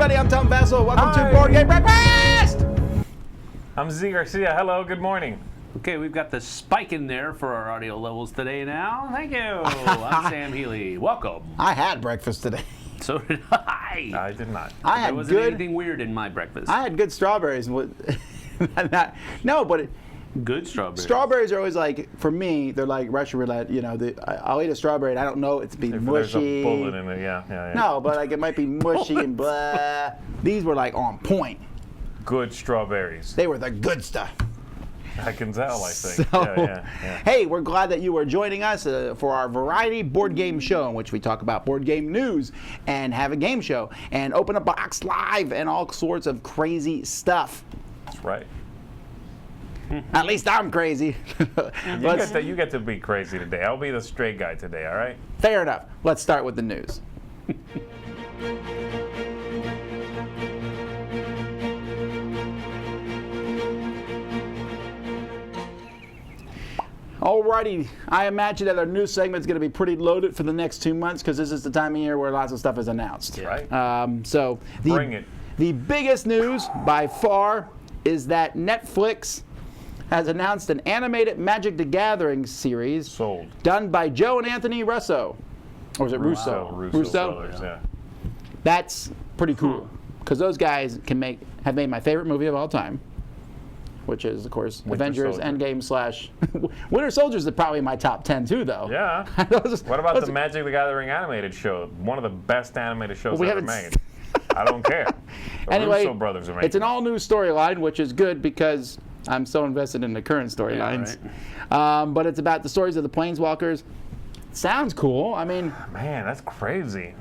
everybody, I'm Tom Bombadil. Welcome to Board Game Breakfast! I'm Z Garcia. Hello, good morning. Okay, we've got the spike in there for our audio levels today now. Thank you. I'm Sam Healy. Welcome. I had breakfast today. So did I. I did not. There wasn't anything weird in my breakfast. I had good strawberries. Good strawberries are always like, for me, they're like Russian roulette. You know, I'll eat a strawberry and I don't know it's be mushy. There's a bullet in it, yeah. No, but like it might be mushy and blah. These were like on point. Good strawberries. They were the good stuff. I can tell, I think. So, yeah. Hey, we're glad that you are joining us for our variety board game show in which we talk about board game news and have a game show and open a box live and all sorts of crazy stuff. That's right. At least I'm crazy. You get to be crazy today. I'll be the straight guy today, all right? Fair enough. Let's start with the news. Alrighty, I imagine that our news segment is going to be pretty loaded for the next 2 months because this is the time of year where lots of stuff is announced. Right. Bring it. The biggest news by far is that Netflix has announced an animated Magic the Gathering series done by Joe and Anthony Russo. Or is it Russo? Russo brothers, yeah. That's pretty cool because those guys have made my favorite movie of all time, which is, of course, Avengers Endgame / Winter Soldiers is probably in my top 10 too, though. Yeah. What about the Magic the Gathering animated show? One of the best animated shows ever made. I don't care. The anyway, Russo brothers are making it's an all-new storyline, which is good because I'm so invested in the current storylines. Yeah, right. But it's about the stories of the Planeswalkers. Sounds cool. I mean, man, that's crazy.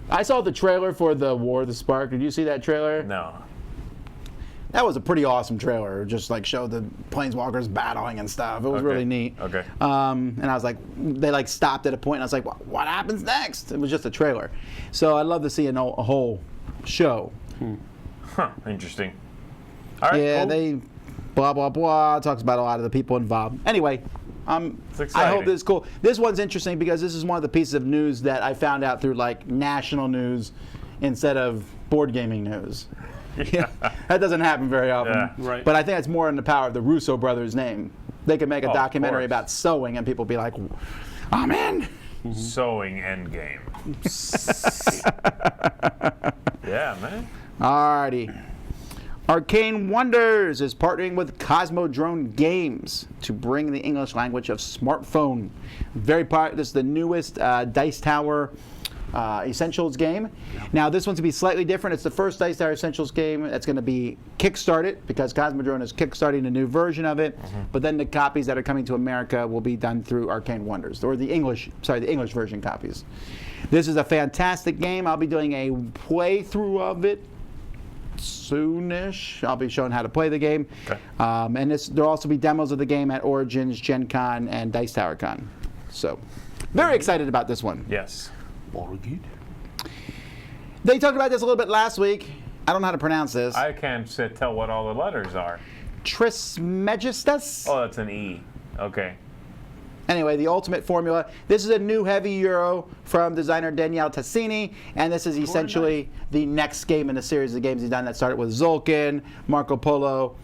I saw the trailer for the War of the Spark. Did you see that trailer? No. That was a pretty awesome trailer. Just like showed the Planeswalkers battling and stuff. It was really neat. Okay. And I was like, they stopped at a point and I was like, what happens next? It was just a trailer. So I'd love to see a whole show. Huh, interesting. All right, yeah, cool. they blah, blah, blah, talks about a lot of the people involved. Anyway, I hope this is cool. This one's interesting because this is one of the pieces of news that I found out through like national news instead of board gaming news. Yeah, that doesn't happen very often. Yeah. Right. But I think that's more in the power of the Russo brothers' name. They could make a documentary about sewing and people be like, I'm in. Sewing Endgame. Yeah, man. Alrighty. Arcane Wonders is partnering with Cosmodrome Games to bring the English language of smartphone. This is the newest Dice Tower Essentials game. Now this one's to be slightly different. It's the first Dice Tower Essentials game that's going to be kickstarted because Cosmodrome is kickstarting a new version of it. But then the copies that are coming to America will be done through Arcane Wonders, or the English version copies. This is a fantastic game. I'll be doing a playthrough of it soonish. I'll be showing how to play the game. Okay. And there'll also be demos of the game at Origins, Gen Con, and Dice Tower Con. So, very excited about this one. Yes. They talked about this a little bit last week. I don't know how to pronounce this. I can't tell what all the letters are. Trismegistus? Oh, that's an E. Okay. Anyway, the ultimate formula. This is a new heavy euro from designer Daniele Tassini, and this is essentially the next game in the series of games he's done that started with Zolkin, Marco Polo,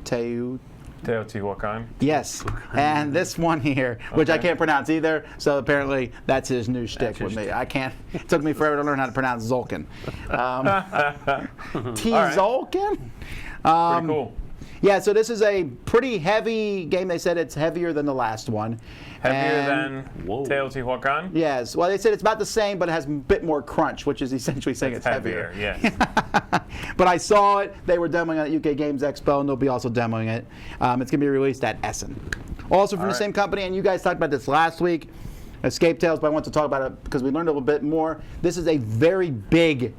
Teotihuacan. Yes, and this one here, which I can't pronounce either, so apparently that's his new shtick with me. I can't. It took me forever to learn how to pronounce Zolkin. Zolkin? Pretty cool. Yeah, so this is a pretty heavy game. They said it's heavier than the last one. Heavier than Teotihuacan? Yes. Well, they said it's about the same, but it has a bit more crunch, which is essentially saying it's heavier. Yes. But I saw it. They were demoing it at UK Games Expo, and they'll be also demoing it. It's going to be released at Essen. Also from the same company, and you guys talked about this last week, Escape Tales, but I want to talk about it because we learned a little bit more. This is a very big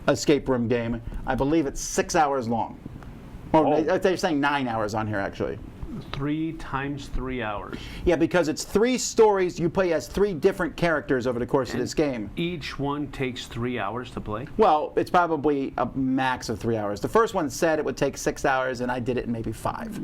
escape room game. I believe it's 6 hours long. They're saying 9 hours on here, actually. 3 times 3 hours. Yeah, because it's 3 stories. You play as 3 different characters over the course of this game. Each one takes 3 hours to play? Well, it's probably a max of 3 hours. The first one said it would take 6 hours, and I did it in maybe 5.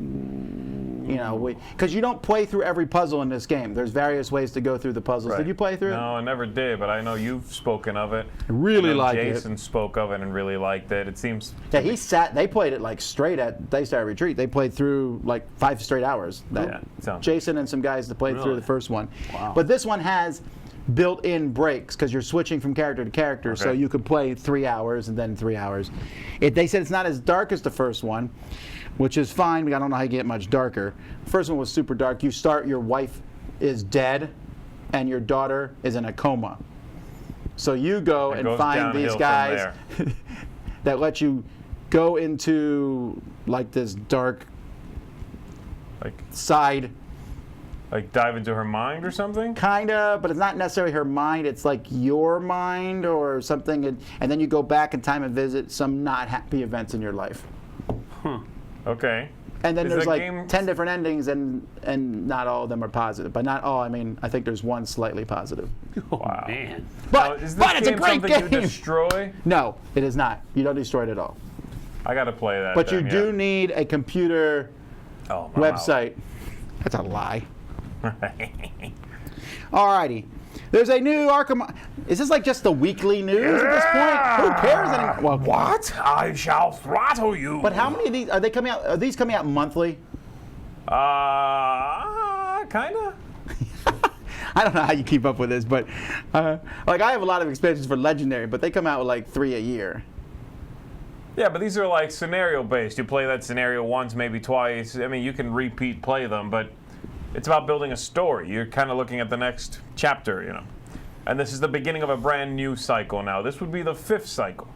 you know, because you don't play through every puzzle in this game. There's various ways to go through the puzzles. Right. Did you play through it? No, I never did, but I know you've spoken of it. I really like it. Jason spoke of it and really liked it. It seems... Yeah, they played it like straight at Daystar Retreat. They played through like 5 straight hours. Jason and some guys that played through the first one. Wow. But this one has built-in breaks because you're switching from character to character, so you could play 3 hours and then 3 hours. They said it's not as dark as the first one, which is fine. I don't know how you get much darker. The first one was super dark. You start, your wife is dead, and your daughter is in a coma. So you go and find these guys that let you go into like this dark side. Like dive into her mind or something? Kinda, but it's not necessarily her mind. It's like your mind or something, and then you go back in time and visit some not happy events in your life. Okay. And then there's like 10 different endings, and not all of them are positive. By not all, I mean I think there's one slightly positive. Wow. Man. But it's a great game. You destroy? No, it is not. You don't destroy it at all. I got to play that. But you do need a computer website. That's a lie. Alrighty. There's a new Arkham. Is this like just the weekly news at this point? Who cares anymore? Well, what? I shall throttle you. But how many of these are they coming out? Are these coming out monthly? Kinda. I don't know how you keep up with this, but like I have a lot of expansions for Legendary, but they come out with like 3 a year. Yeah, but these are like scenario based. You play that scenario once, maybe twice. I mean, you can repeat play them, but it's about building a story. You're kind of looking at the next chapter, you know. And this is the beginning of a brand new cycle now. This would be the 5th cycle.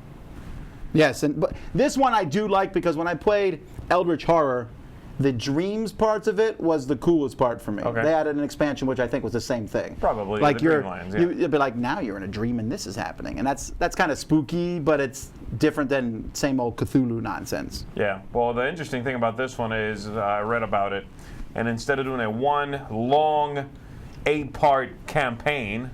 Yes, but this one I do like because when I played Eldritch Horror, the dreams parts of it was the coolest part for me. Okay. They added an expansion which I think was the same thing. Probably like the Dreamlands, yeah. You'd be like, now you're in a dream and this is happening, and that's kind of spooky, but it's different than same old Cthulhu nonsense. Yeah. Well, the interesting thing about this one is I read about it, and instead of doing a one long 8-part campaign,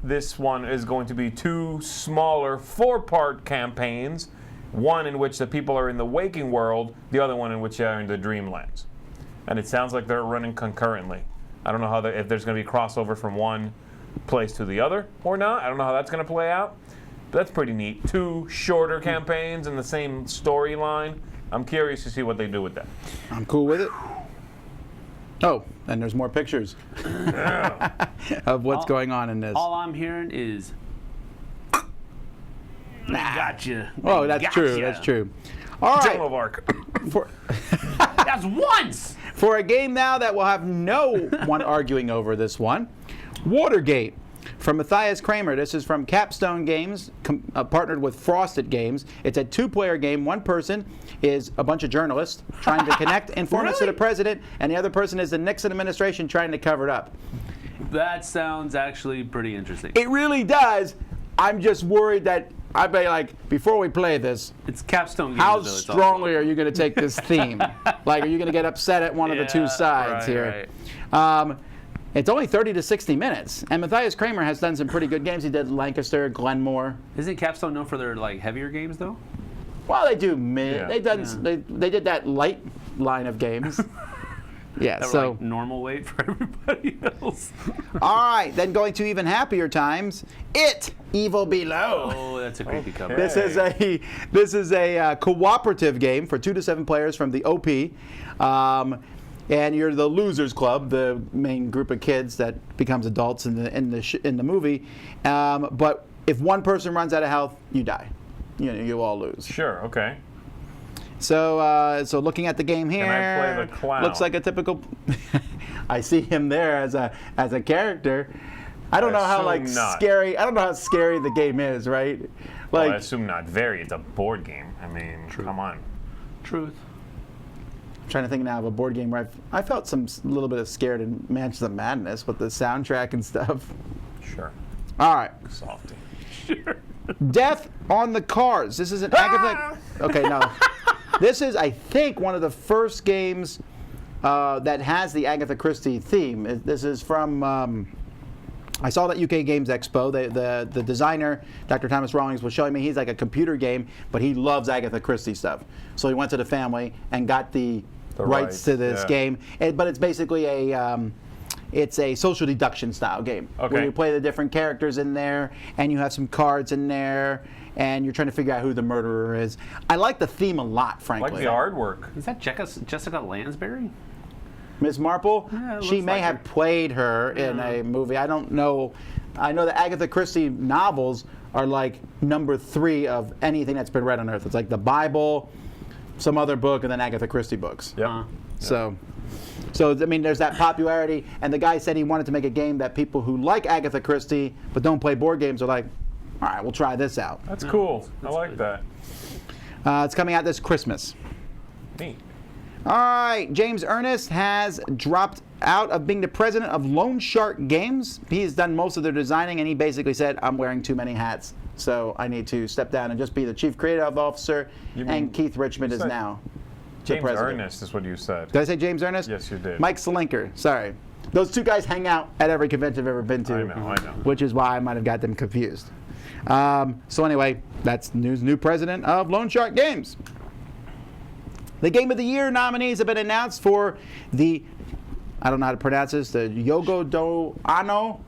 this one is going to be 2 smaller 4-part campaigns. One in which the people are in the waking world, the other one in which they are in the dreamlands. And it sounds like they're running concurrently. I don't know how if there's going to be crossover from one place to the other or not. I don't know how that's going to play out. But that's pretty neat. 2 shorter campaigns in the same storyline. I'm curious to see what they do with that. I'm cool with it. Oh, and there's more pictures of what's going on in this. All I'm hearing is... Gotcha. Oh, that's true. That's true. All right. Of Arkham. That's once. For a game now that will have no one arguing over this one, Watergate. From Matthias Kramer. This is from Capstone Games, partnered with Frosted Games. It's a 2-player game. One person is a bunch of journalists trying to connect informants to the president, and the other person is the Nixon administration trying to cover it up. That sounds actually pretty interesting. It really does. I'm just worried that I'd be like, before we play this, it's Capstone Games. How strongly are you going to take this theme? Like, are you going to get upset at one of the 2 sides here? Right. It's only 30 to 60 minutes, and Matthias Kramer has done some pretty good games. He did Lancaster, Glenmore. Isn't Capstone known for their like heavier games though? Well, they do mid. Yeah. They've done. They did that light line of games. Yeah, that so like normal weight for everybody else. All right, then going to even happier times. Evil Below. Oh, that's a creepy cover. This is a cooperative game for 2 to 7 players from the OP, and you're the Losers Club, the main group of kids that becomes adults in the movie. But if one person runs out of health, you die. You all lose. Sure. Okay. So looking at the game here, can I play the clown? Looks like a typical. I see him there as a character. I don't know how scary. I don't know how scary the game is, right? Like, I assume not very. It's a board game. I mean, come on. Truth. I'm trying to think now of a board game where I felt a little bit of scared in Mansions of Madness with the soundtrack and stuff. Sure. All right. Softy. Sure. Death on the Cards. This is an Agatha. Okay, no. This is, I think, one of the first games that has the Agatha Christie theme. This is from, I saw that UK Games Expo. The designer, Dr. Thomas Rawlings, was showing me he's like a computer game, but he loves Agatha Christie stuff. So he went to the family and got the rights to this yeah. game, but it's basically it's a social deduction style game Okay. where you play the different characters in there, and you have some cards in there, and you're trying to figure out who the murderer is. I like the theme a lot, I frankly. like the artwork. Is that Jessica Lansbury? Ms. Marple, Yeah, it she looks may like have her. played her in a movie. I don't know. I know that Agatha Christie novels are like number 3 of anything that's been read on Earth. It's like the Bible, some other book, and then Agatha Christie books. Yep. So I mean, there's that popularity, and the guy said he wanted to make a game that people who like Agatha Christie but don't play board games are like, all right, we'll try this out. That's cool. I that's like good. that. It's coming out this Christmas. Neat. All right, James Ernest has dropped out of being the president of Loan Shark Games. He's done most of their designing, and he basically said, I'm wearing too many hats, so I need to step down and just be the chief creative officer, You mean- and Keith Richmond you is said now the James president. Ernest is what you said. Did I say James Ernest? Yes, you did. Mike Slinker, sorry. Those two guys hang out at every convention I've ever been to. I know. Which is why I might have got them confused. So anyway, that's new president of Loan Shark Games. The Game of the Year nominees have been announced for the, I don't know how to pronounce this, the Jogo do Ano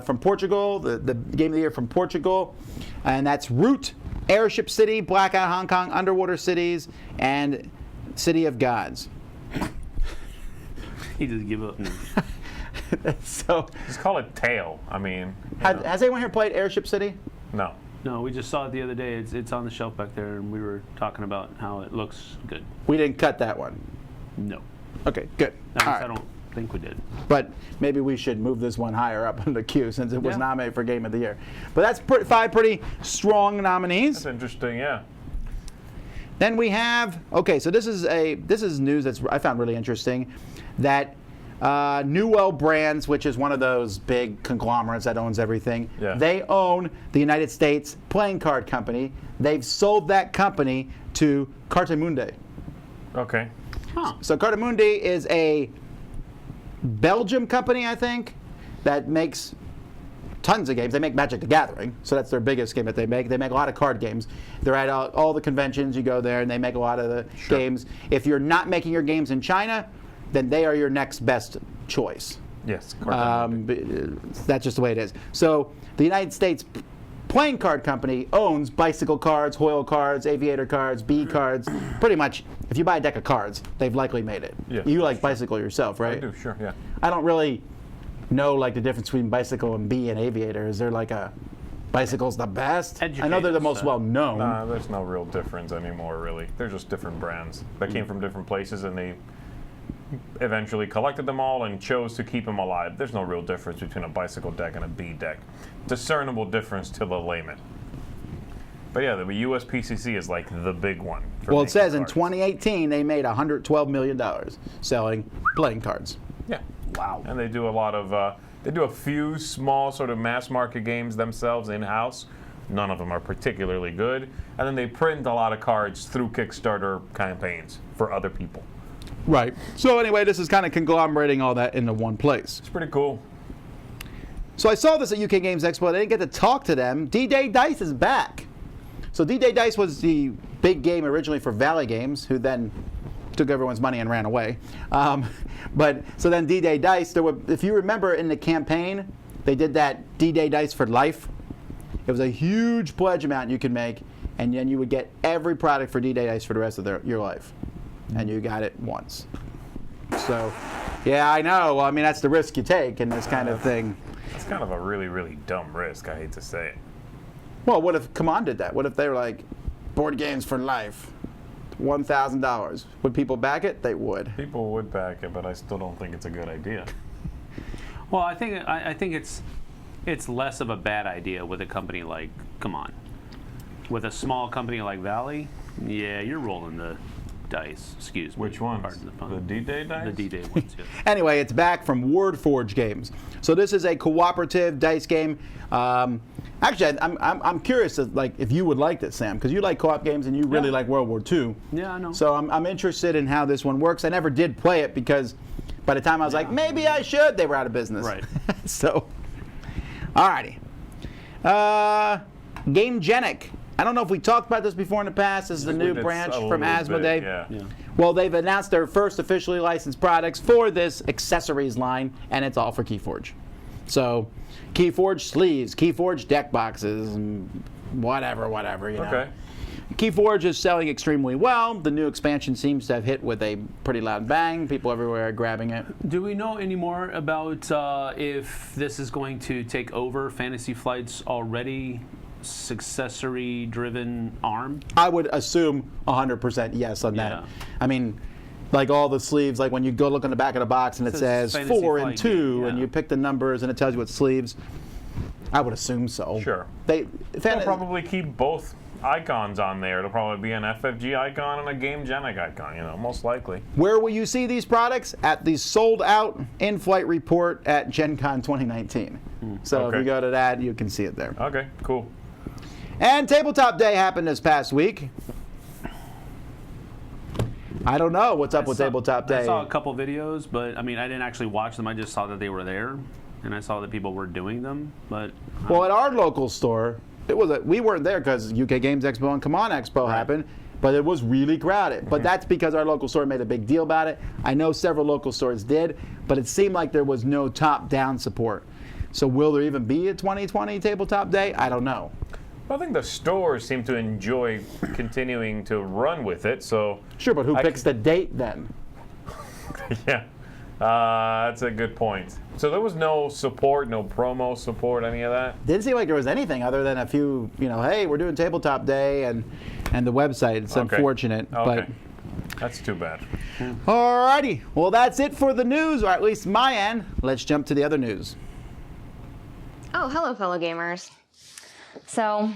from Portugal, the Game of the Year from Portugal. And that's Root, Airship City, Blackout Hong Kong, Underwater Cities, and City of Gods. He just give up. So, Just call it Tail. I mean, has anyone here played Airship City? no. No, we just saw it the other day. It's on the shelf back there, and we were talking about how it looks good. We didn't cut that one. No, Okay, good. At All least right. I don't think we did. But maybe we should move this one higher up in the queue since it was Yeah. nominated for Game of the Year. But that's 5 pretty strong nominees. That's interesting, yeah. Then we have, okay, so this is news that's I found really interesting, that Newell Brands, which is one of those big conglomerates that owns everything, Yeah. they own the United States playing card company. They've sold that company to Cartamundi. Okay. Huh. So Cartamundi is a Belgium company, I think, that makes tons of games. They make Magic the Gathering, so that's their biggest game that they make. They make a lot of card games. They're at all the conventions. You go there, and they make a lot of the games. If you're not making your games in China, then they are your next best choice. Yes. That's just the way it is. So the United States playing card company owns Bicycle cards, Hoyle cards, Aviator cards, B cards. Pretty much, if you buy a deck of cards, they've likely made it. Yeah, You like Bicycle yourself, right? I do, sure, yeah. I don't really know like the difference between Bicycle and B and Aviator. Is there like a Bicycle's the best? I know they're the Educate most us, well known. There's no real difference anymore, really. They're just different brands that came from different places, and they eventually collected them all and chose to keep them alive. There's no real difference between a Bicycle deck and a B deck. Discernible difference to the layman. But yeah, the USPCC is like the big one. Well, it making says in cards. 2018 they made $112 million selling playing cards. Yeah. Wow. And they do a lot of, they do a few small sort of mass market games themselves in-house. None of them are particularly good. And then they print a lot of cards through Kickstarter campaigns for other people. Right. So anyway, this is kind of conglomerating all that into one place. It's pretty cool. So I saw this at UK Games Expo. I didn't get to talk to them. D-Day Dice is back. So D-Day Dice was the big game originally for Valley Games, who then took everyone's money and ran away. So then D-Day Dice, if you remember in the campaign, they did that D-Day Dice for life. It was a huge pledge amount you could make, and then you would get every product for D-Day Dice for the rest of your life. And you got it once. So, yeah, I know. Well, I mean, that's the risk you take in this kind of thing. It's kind of a really, really dumb risk, I hate to say it. Well, what if Command did that? What if they were like, board games for life, $1,000? Would people back it? They would. People would back it, but I still don't think it's a good idea. Well, I think it's less of a bad idea with a company like Come On. With a small company like Valley, yeah, you're rolling the dice. Excuse me. Which ones? Pardon the pun. The D-Day dice? The D-Day ones, yeah. Anyway, it's back from WordForge Games. So this is a cooperative dice game. Actually, I'm curious if you would like this, Sam, because you like co-op games and you really like World War II. Yeah, I know. So I'm interested in how this one works. I never did play it because by the time I was like, maybe I should, they were out of business. Right. So, alrighty. GameGenic I don't know if we talked about this before in the past. This is the new branch from Asmodee. Yeah. Well, they've announced their first officially licensed products for this accessories line, and it's all for Keyforge. So, Keyforge sleeves, Keyforge deck boxes, and whatever, you know. Okay. Keyforge is selling extremely well. The new expansion seems to have hit with a pretty loud bang. People everywhere are grabbing it. Do we know any more about if this is going to take over Fantasy Flight's already successory-driven arm? I would assume 100% yes on that. Yeah. I mean, like all the sleeves, like when you go look on the back of the box and it says Fantasy 4 and Flight 2, game, yeah. and you pick the numbers and it tells you what sleeves. I would assume so. Sure. They'll They'll probably keep both icons on there. It'll probably be an FFG icon and a Game Genic icon, you know, most likely. Where will you see these products? At the sold out in-flight report at Gen Con 2019. So if you go to that, you can see it there. Okay, cool. And Tabletop Day happened this past week. I don't know what's up with Tabletop Day. I saw a couple videos, but I mean, I didn't actually watch them. I just saw that they were there, and I saw that people were doing them. But well, at our local store, we weren't there because UK Games Expo and Come On Expo happened, but it was really crowded. But that's because our local store made a big deal about it. I know several local stores did, but it seemed like there was no top-down support. So will there even be a 2020 Tabletop Day? I don't know. I think the stores seem to enjoy continuing to run with it, so... Sure, but who picks the date then? Yeah, that's a good point. So there was no support, no promo support, any of that? Didn't seem like there was anything other than a few, you know, hey, we're doing Tabletop Day and the website. It's unfortunate, but... That's too bad. Alrighty, well that's it for the news, or at least my end. Let's jump to the other news. Oh, hello, fellow gamers. So,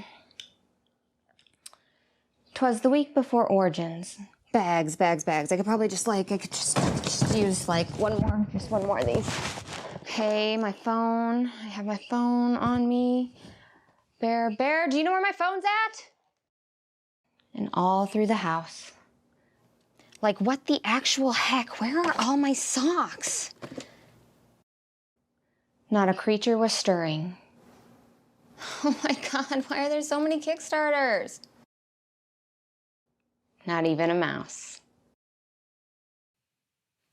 'twas the week before Origins. Bags. I could probably just use one more of these. Okay, my phone. I have my phone on me. Bear, do you know where my phone's at? And all through the house. Like, what the actual heck? Where are all my socks? Not a creature was stirring. Oh my God, why are there so many Kickstarters? Not even a mouse.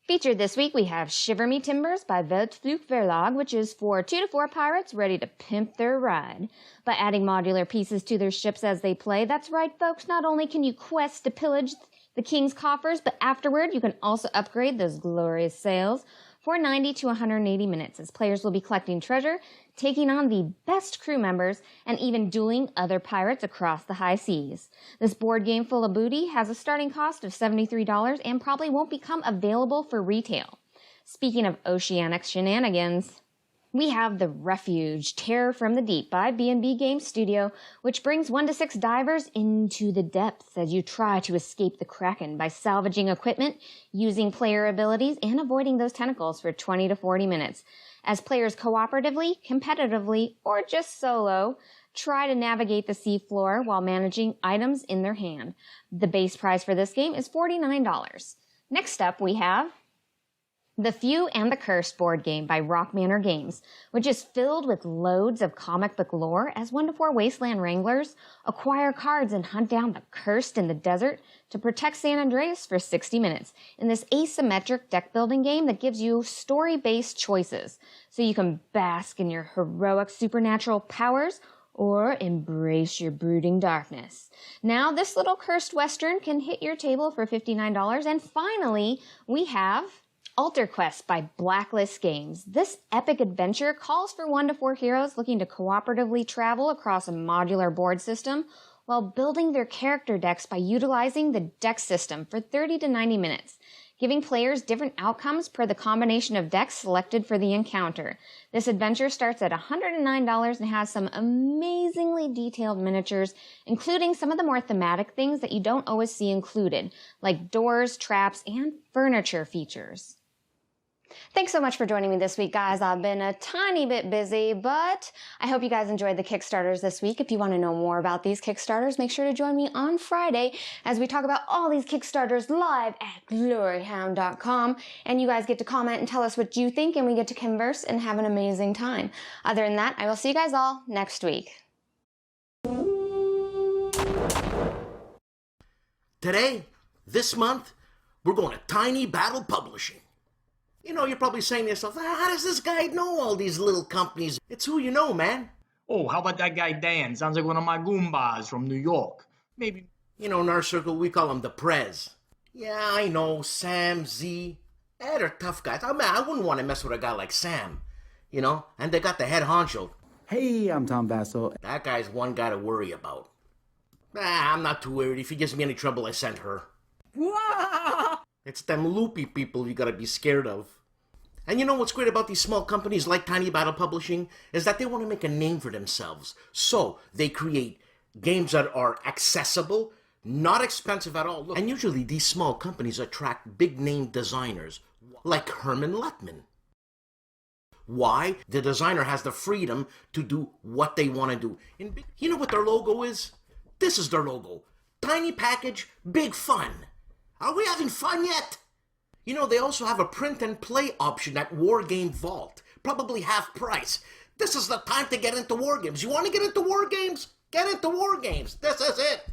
Featured this week, we have Shiver Me Timbers by Weltflug Verlag, which is for 2 to 4 pirates ready to pimp their ride. By adding modular pieces to their ships as they play, that's right, folks, not only can you quest to pillage the king's coffers, but afterward, you can also upgrade those glorious sails for 90 to 180 minutes, as players will be collecting treasure, taking on the best crew members, and even dueling other pirates across the high seas. This board game full of booty has a starting cost of $73 and probably won't become available for retail. Speaking of oceanic shenanigans, we have The Refuge, Terror from the Deep by B&B Games Studio, which brings 1 to 6 divers into the depths as you try to escape the Kraken by salvaging equipment, using player abilities, and avoiding those tentacles for 20 to 40 minutes. As players cooperatively, competitively, or just solo, try to navigate the seafloor while managing items in their hand. The base price for this game is $49. Next up, we have The Few and the Cursed board game by Rock Manor Games, which is filled with loads of comic book lore as 1 to 4 wasteland wranglers acquire cards and hunt down the cursed in the desert to protect San Andreas for 60 minutes in this asymmetric deck building game that gives you story-based choices, so you can bask in your heroic supernatural powers or embrace your brooding darkness. Now, this little cursed western can hit your table for $59, and finally, we have Alter Quest by Blacklist Games. This epic adventure calls for 1 to 4 heroes looking to cooperatively travel across a modular board system while building their character decks by utilizing the deck system for 30 to 90 minutes, giving players different outcomes per the combination of decks selected for the encounter. This adventure starts at $109 and has some amazingly detailed miniatures, including some of the more thematic things that you don't always see included, like doors, traps, and furniture features. Thanks so much for joining me this week, guys. I've been a tiny bit busy, but I hope you guys enjoyed the Kickstarters this week. If you want to know more about these Kickstarters, make sure to join me on Friday as we talk about all these Kickstarters live at gloryhound.com. And you guys get to comment and tell us what you think, and we get to converse and have an amazing time. Other than that, I will see you guys all next week. Today, this month, we're going to Tiny Battle Publishing. You know, you're probably saying to yourself, how does this guy know all these little companies? It's who you know, man. Oh, how about that guy Dan? Sounds like one of my Goombas from New York. Maybe. You know, in our circle, we call him the Prez. Yeah, I know, Sam, Z. They're tough guys. I mean, I wouldn't want to mess with a guy like Sam. You know, and they got the head honcho. Hey, I'm Tom Bombadil. That guy's one guy to worry about. I'm not too worried. If he gives me any trouble, I send her. It's them loopy people you gotta be scared of. And you know what's great about these small companies like Tiny Battle Publishing is that they want to make a name for themselves. So they create games that are accessible, not expensive at all. And usually these small companies attract big name designers like Herman Lutman. Why? The designer has the freedom to do what they want to do. You know what their logo is? This is their logo. Tiny package, big fun. Are we having fun yet? You know, they also have a print and play option at Wargame Vault. Probably half price. This is the time to get into war games. You want to get into war games? Get into war games. This is it.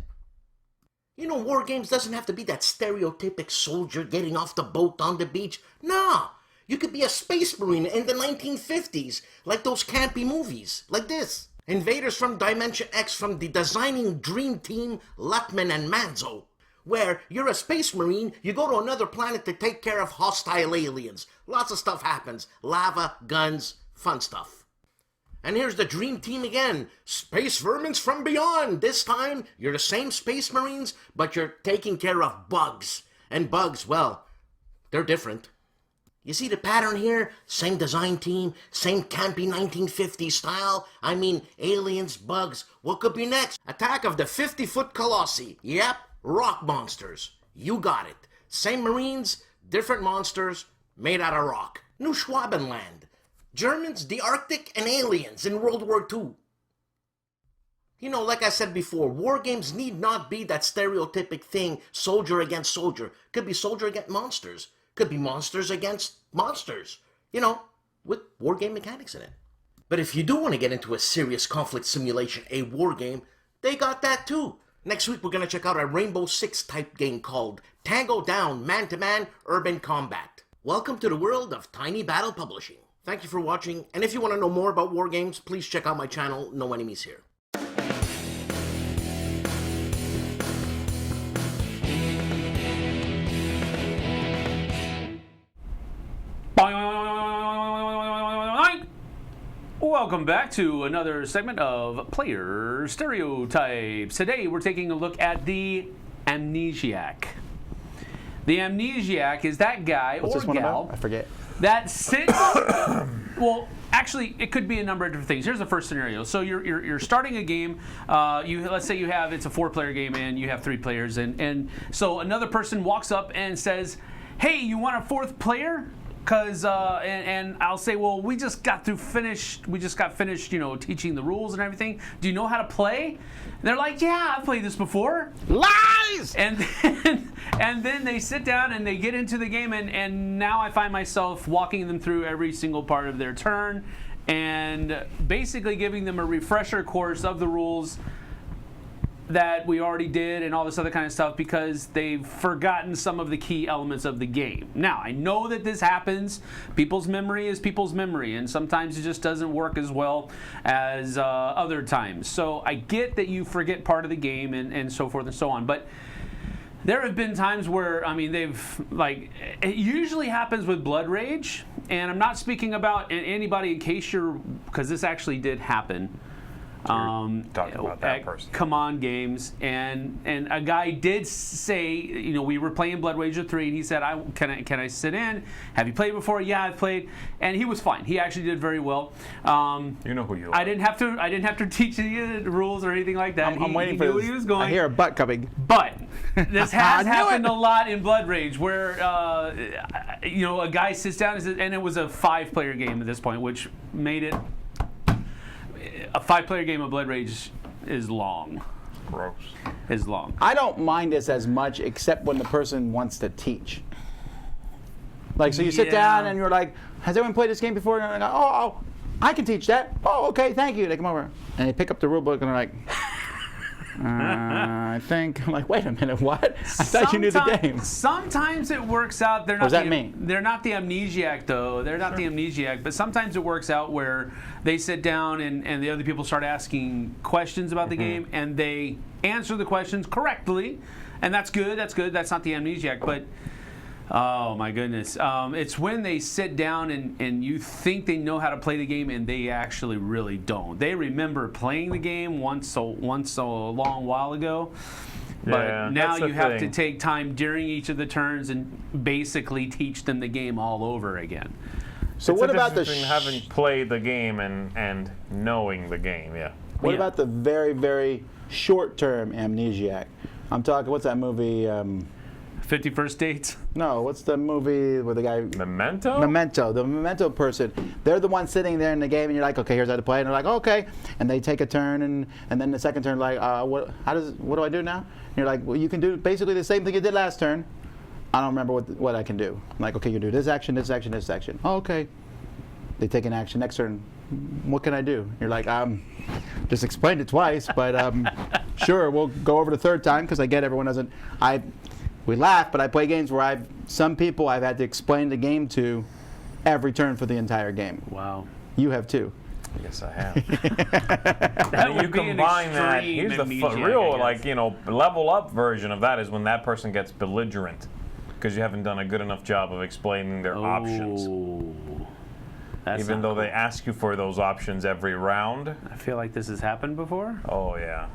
You know, war games doesn't have to be that stereotypic soldier getting off the boat on the beach. No. You could be a space marine in the 1950s, like those campy movies, like this. Invaders from Dimension X from the designing dream team, Lutman and Manzo. Where you're a space marine, you go to another planet to take care of hostile aliens. Lots of stuff happens. Lava, guns, fun stuff. And here's the dream team again. Space vermins from beyond. This time, you're the same space marines, but you're taking care of bugs. And bugs, well, they're different. You see the pattern here? Same design team, same campy 1950s style. I mean, aliens, bugs. What could be next? Attack of the 50-foot Colossi. Yep, rock monsters. You got it. Same marines, different monsters, made out of rock. New Schwabenland. Germans, the Arctic, and aliens in World War II. You know, like I said before, war games need not be that stereotypic thing, soldier against soldier. Could be soldier against monsters. Could be monsters against monsters, you know, with war game mechanics in it. But if you do want to get into a serious conflict simulation, a war game, they got that too. Next week we're going to check out a Rainbow Six type game called Tango Down Man-to-Man Urban Combat. Welcome to the world of Tiny Battle Publishing. Thank you for watching, and if you want to know more about war games, please check out my channel, No Enemies Here. Welcome back to another segment of Player Stereotypes. Today we're taking a look at the Amnesiac. The Amnesiac is that guy What's or this one gal about? I forget. that sits. Well, actually, it could be a number of different things. Here's the first scenario. So you're starting a game. Let's say it's a 4-player game and you have 3 players, and so another person walks up and says, "Hey, you want a 4th player?" Because and I'll say, well, we just got finished, you know, teaching the rules and everything. Do you know how to play? And they're like, yeah, I've played this before. Lies! And then they sit down and they get into the game, and now I find myself walking them through every single part of their turn and basically giving them a refresher course of the rules that we already did and all this other kind of stuff because they've forgotten some of the key elements of the game. Now, I know that this happens. People's memory is people's memory, and sometimes it just doesn't work as well as other times. So I get that you forget part of the game and so forth and so on, but there have been times where, I mean, it usually happens with Blood Rage, and I'm not speaking about anybody in case because this actually did happen. Talking about that person. Come On Games, and a guy did say, you know, we were playing Blood Rage 3, and he said, can I sit in? Have you played before? Yeah, I've played, and he was fine. He actually did very well. You know who you are. I didn't have to teach the rules or anything like that. I'm waiting for knew this. where he was going. I hear a butt coming. But this has happened it. a lot in Blood Rage, where you know, a guy sits down and it was a 5-player game at this point, which made it. A 5-player game of Blood Rage is long. Gross. Is long. I don't mind this as much, except when the person wants to teach. Like, so you sit down and you're like, has anyone played this game before? And they're like, oh, I can teach that. Oh, okay, thank you. They come over and they pick up the rule book and they're like, I think. I'm like, wait a minute, what? I thought you knew the game. Sometimes it works out. They're not What does that mean? They're not the amnesiac, though. They're not the amnesiac. But sometimes it works out where they sit down and the other people start asking questions about the game, and they answer the questions correctly, and that's good. That's good. That's not the amnesiac, but. Oh my goodness! It's when they sit down and you think they know how to play the game and they actually really don't. They remember playing the game once a long while ago, but now you have to take time during each of the turns and basically teach them the game all over again. So It's what a about the difference between having played the game and knowing the game? Yeah. what about the very, very short-term amnesiac? I'm talking. What's that movie? 51st Dates. No, what's the movie where the guy? Memento? Memento, the Memento person. They're the one sitting there in the game, and you're like, okay, here's how to play, and they're like, okay, and they take a turn, and then the second turn, like, what do I do now? And you're like, well, you can do basically the same thing you did last turn. I don't remember what I can do. I'm like, okay, you do this action, this action, this action. Oh, okay. They take an action. Next turn, what can I do? You're like, just explained it twice, but sure, we'll go over the third time because I get everyone doesn't. We laugh, but I play games where some people I've had to explain the game to every turn for the entire game. Wow. You have too. Yes, I have. That You would be an combine that. extreme Here's the amnesiac, real, I guess. level up version of that is when that person gets belligerent because you haven't done a good enough job of explaining their options. That's Even not though cool. they ask you for those options every round. I feel like this has happened before. Oh, yeah.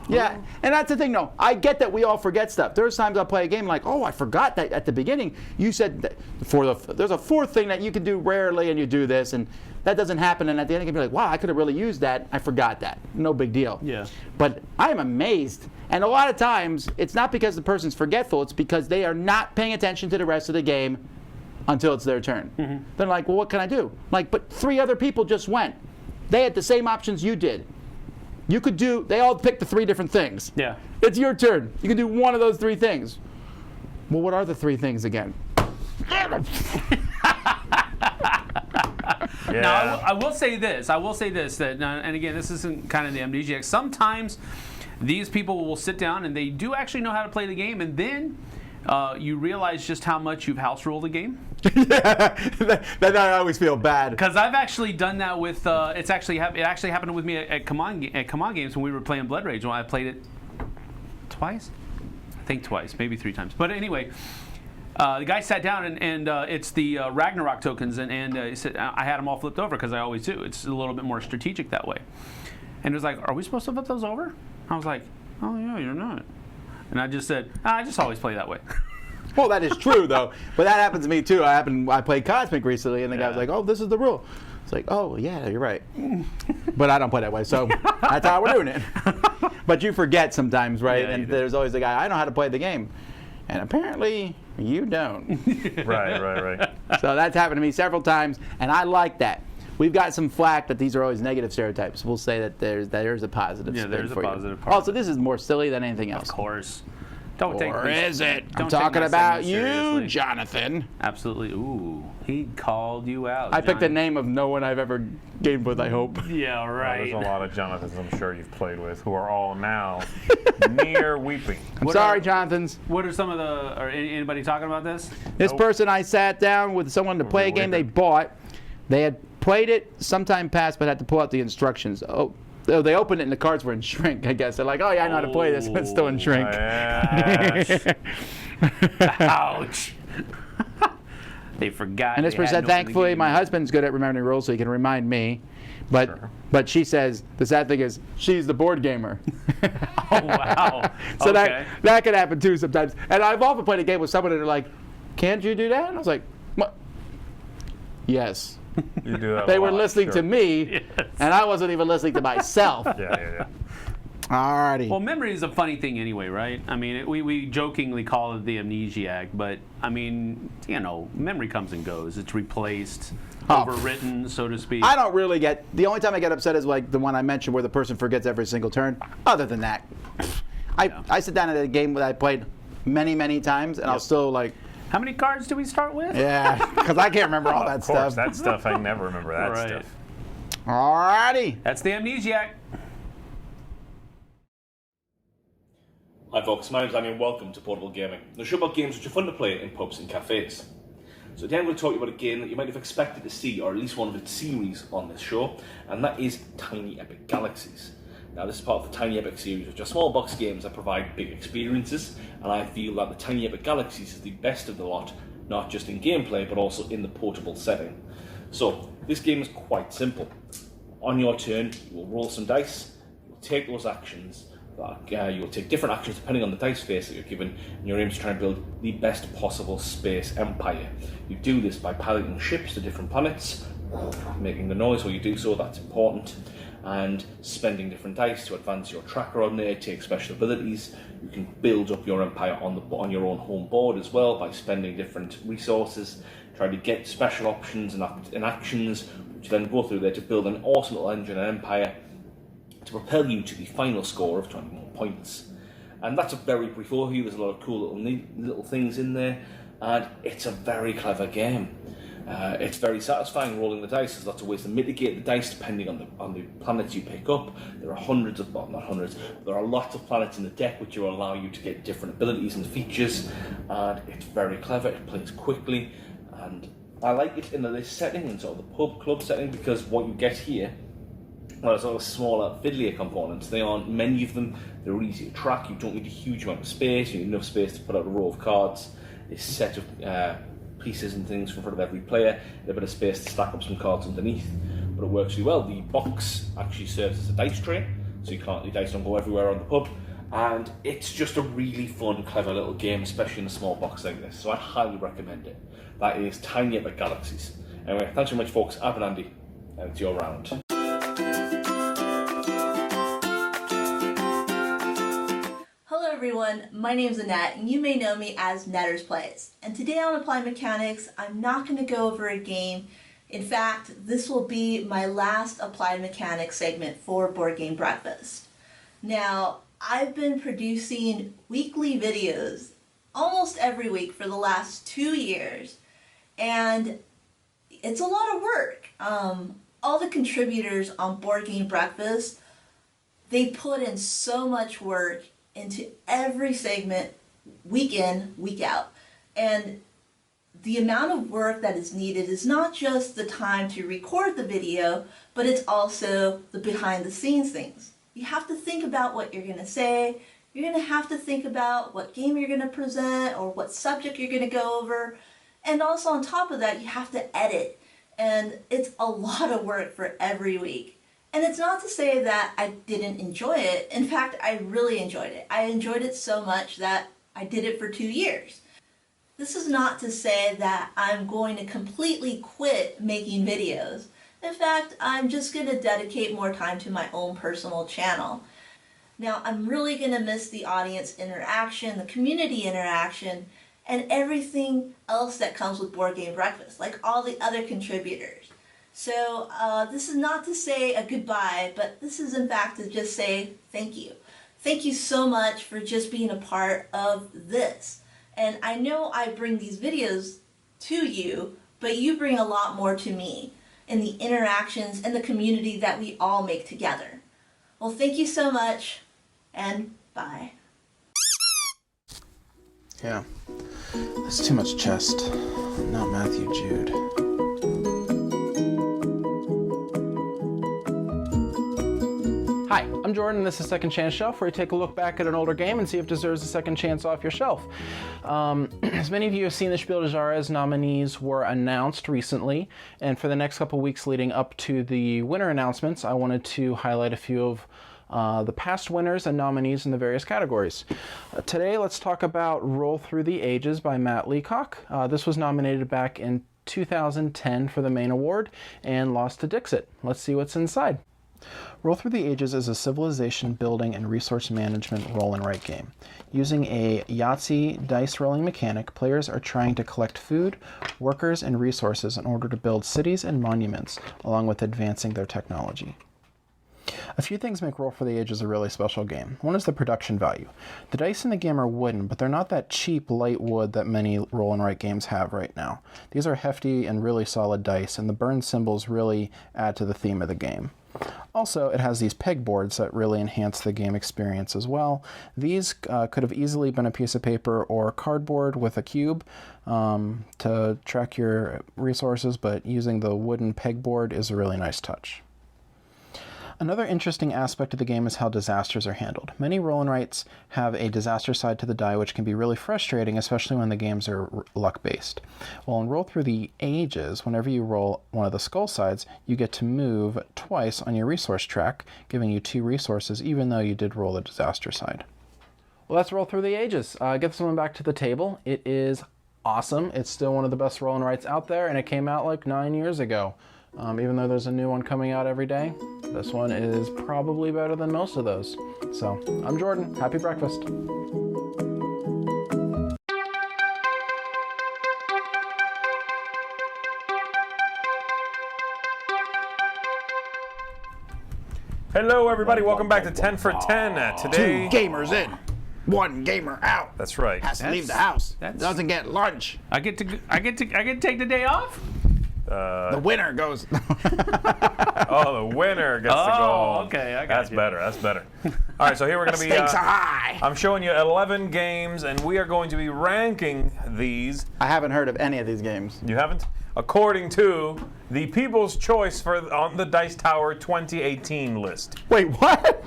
Yeah, and that's the thing, though. I get that we all forget stuff. There's times I'll play a game like, oh, I forgot that at the beginning. You said that there's a fourth thing that you can do rarely, and you do this, and that doesn't happen. And at the end, you can be like, wow, I could have really used that. I forgot that. No big deal. Yeah. But I'm amazed. And a lot of times, it's not because the person's forgetful. It's because they are not paying attention to the rest of the game until it's their turn. They're like, well, what can I do? Like, but 3 other people just went. They had the same options you did. You could do, they all picked the 3 different things. Yeah. It's your turn. You can do one of those 3 things. Well, what are the 3 things again? Yeah. Now, I will say this. That, and again, this isn't kind of the amnesiac. Sometimes these people will sit down and they do actually know how to play the game, and then you realize just how much you've house ruled the game. that I always feel bad. Because I've actually done that with. It actually happened with me at Command Games when we were playing Blood Rage. When I played it twice, I think twice, maybe 3 times. But anyway. The guy sat down and it's the Ragnarok tokens and he said, I had them all flipped over because I always do. It's a little bit more strategic that way. And he was like, are we supposed to flip those over? I was like, oh yeah, you're not. And I just said, I just always play that way. Well, that is true though. But that happens to me too. I played Cosmic recently, and the guy was like, "Oh, this is the rule." It's like, "Oh yeah, you're right." But I don't play that way, so that's how we're doing it. But you forget sometimes, right? Yeah, and there's always a guy, I know how to play the game, and apparently you don't. Right. So that's happened to me several times, and I like that. We've got some flack that these are always negative stereotypes. We'll say that there's a positive. Yeah, spin there's a for you. positive part. Also, this is more silly than anything else. Of course. Don't take. Or is it? I'm don't take talking my about segment you, seriously. Jonathan. Absolutely. Ooh, he called you out. I picked the Johnny. name of no one I've ever gamed with, I hope. Yeah, right. There's a lot of Jonathans I'm sure you've played with who are all now near weeping. I'm sorry, Jonathans. What are some of the? Or anybody talking about this? This person, I sat down with someone to play a game they bought. They had played it sometime past, but had to pull out the instructions. Oh, they opened it and the cards were in shrink, I guess. They're like, oh yeah, I know how to play this, but it's still in shrink. Yes. Ouch. They forgot. And this they person said, hadn't opened the thankfully, game. my husband's good at remembering rules, so he can remind me. But she says, the sad thing is, she's the board gamer. Oh wow. So okay. that could happen too sometimes. And I've often played a game with someone and they're like, can't you do that? And I was like, what? Yes. You do that They a were lot, listening to sure. me, Yes. and I wasn't even listening to myself. Yeah. Alrighty. Well, memory is a funny thing anyway, right? I mean, we jokingly call it the amnesiac, but I mean, memory comes and goes. It's replaced, overwritten, so to speak. I don't really get, the only time I get upset is like the one I mentioned where the person forgets every single turn. Other than that, I sit down at a game that I played many, many times, and I'll still like, How many cards do we start with? yeah, because I can't remember all that Of course, stuff. that stuff, I never remember that Right. stuff. Alrighty. That's the amnesiac. Hi folks, my name's Andy and welcome to Portable Gaming, the show about games which are fun to play in pubs and cafes. So today I'm going to talk to you about a game that you might have expected to see, or at least one of its series on this show, and that is Tiny Epic Galaxies. Now this is part of the Tiny Epic series, which are small box games that provide big experiences, and I feel that the Tiny Epic Galaxies is the best of the lot, not just in gameplay, but also in the portable setting. So, this game is quite simple. On your turn, you will roll some dice, you'll take those actions, you'll take different actions depending on the dice face that you're given, and your aim is to try and build the best possible space empire. You do this by piloting ships to different planets, making the noise while you do so, that's important, and spending different dice to advance your tracker on there, take special abilities. You can build up your empire on your own home board as well by spending different resources, try to get special options and actions, which you then go through there to build an awesome little engine and empire to propel you to the final score of 20 more points. And that's a very brief overview. There's a lot of cool little things in there, and it's a very clever game. It's very satisfying rolling the dice. There's lots of ways to mitigate the dice depending on the planets you pick up. There are there are lots of planets in the deck which will allow you to get different abilities and features, and it's very clever. It plays quickly, and I like it in this setting, in sort of the pub club setting, because what you get here, well, it's sort of smaller, fiddlier components. There aren't many of them. They're easy to track. You don't need a huge amount of space. You need enough space to put out a row of cards. This set of pieces and things in front of every player, a bit of space to stack up some cards underneath, but it works really well. The box actually serves as a dice tray, so your dice don't go everywhere on the pub, and it's just a really fun, clever little game, especially in a small box like this, so I highly recommend it. That is Tiny Epic Galaxies. Anyway, thanks very much folks, I've been Andy, and it's your round. Hello everyone, my name's Annette, and you may know me as Netters Plays. And today on Applied Mechanics, I'm not going to go over a game. In fact, this will be my last Applied Mechanics segment for Board Game Breakfast. Now, I've been producing weekly videos almost every week for the last 2 years, and it's a lot of work. All the contributors on Board Game Breakfast, they put in so much work into every segment, week in, week out. And the amount of work that is needed is not just the time to record the video, but it's also the behind the scenes things. You have to think about what you're going to say, you're going to have to think about what game you're going to present or what subject you're going to go over, and also on top of that you have to edit, and it's a lot of work for every week. And it's not to say that I didn't enjoy it. In fact, I really enjoyed it. I enjoyed it so much that I did it for 2 years. This is not to say that I'm going to completely quit making videos. In fact, I'm just going to dedicate more time to my own personal channel. Now, I'm really going to miss the audience interaction, the community interaction, and everything else that comes with Board Game Breakfast, like all the other contributors. So this is not to say a goodbye, but this is in fact to just say thank you. Thank you so much for just being a part of this. And I know I bring these videos to you, but you bring a lot more to me in the interactions and the community that we all make together. Well, thank you so much, and bye. Yeah, that's too much chest. Not Matthew Jude. Hi, I'm Jordan, and this is Second Chance Shelf, where we take a look back at an older game and see if it deserves a second chance off your shelf. As many of you have seen, the Spiel des Jahres nominees were announced recently, and for the next couple weeks leading up to the winner announcements, I wanted to highlight a few of the past winners and nominees in the various categories. Today, let's talk about Roll Through the Ages by Matt Leacock. This was nominated back in 2010 for the main award and lost to Dixit. Let's see what's inside. Roll Through the Ages is a civilization building and resource management roll and write game. Using a Yahtzee dice rolling mechanic, players are trying to collect food, workers, and resources in order to build cities and monuments, along with advancing their technology. A few things make Roll for the Ages a really special game. One is the production value. The dice in the game are wooden, but they're not that cheap light wood that many roll and write games have right now. These are hefty and really solid dice, and the burned symbols really add to the theme of the game. Also, it has these pegboards that really enhance the game experience as well. These could have easily been a piece of paper or cardboard with a cube to track your resources, but using the wooden pegboard is a really nice touch. Another interesting aspect of the game is how disasters are handled. Many roll and writes have a disaster side to the die, which can be really frustrating, especially when the games are luck-based. Well, in Roll Through the Ages, whenever you roll one of the skull sides, you get to move twice on your resource track, giving you 2 resources, even though you did roll the disaster side. Well, let's Roll Through the Ages. Get this one back to the table. It is awesome. It's still one of the best roll and writes out there, and it came out like 9 years ago. Even though there's a new one coming out every day, this one is probably better than most of those. So, I'm Jordan. Happy breakfast. Hello, everybody. Welcome back to 10 for 10. Today, 2 gamers in, 1 gamer out. That's right. Has to leave the house. Doesn't get lunch. I get to take the day off. The winner goes. Oh, the winner gets to go. Oh, okay, I got That's you. better. That's better. All right, so here we're going to be. Stakes are high. I'm showing you 11 games, and we are going to be ranking these. I haven't heard of any of these games. You haven't? According to the People's Choice for on the Dice Tower 2018 list. Wait, what?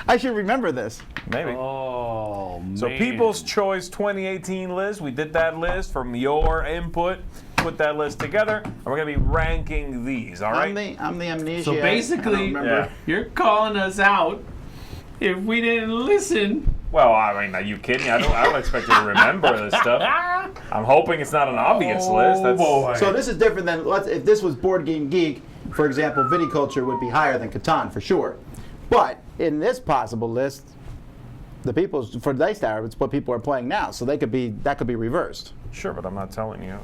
I should remember this. Maybe. Oh, man. So People's Choice 2018 list. We did that list from your input. Put that list together, and we're going to be ranking these. All right. I'm the amnesia. So basically, Yeah. you're calling us out if we didn't listen. Well, I mean, are you kidding? I don't expect you to remember this stuff. I'm hoping it's not an obvious list. That's, boy. So this is different than if this was Board Game Geek, for example, Viticulture would be higher than Catan for sure. But in this possible list, the people's for Dice Tower, it's what people are playing now, so that could be reversed. Sure, but I'm not telling you.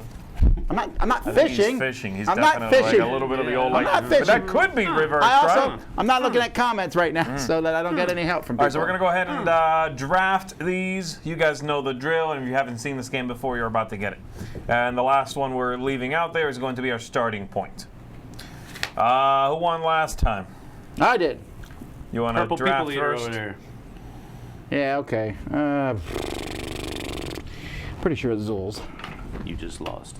I'm not I think fishing. He's fishing. He's I'm definitely not fishing. like a little bit of the old I'm like. not But that fishing. could be reversed, I also, right? I'm not looking at comments right now, so that I don't get any help from people. All right, so we're going to go ahead and draft these. You guys know the drill, and if you haven't seen this game before, you're about to get it. And the last one we're leaving out there is going to be our starting point. Who won last time? I did. You want to Purple draft people eater first? over there. Yeah, okay. Pretty sure it's Zul's. You just lost.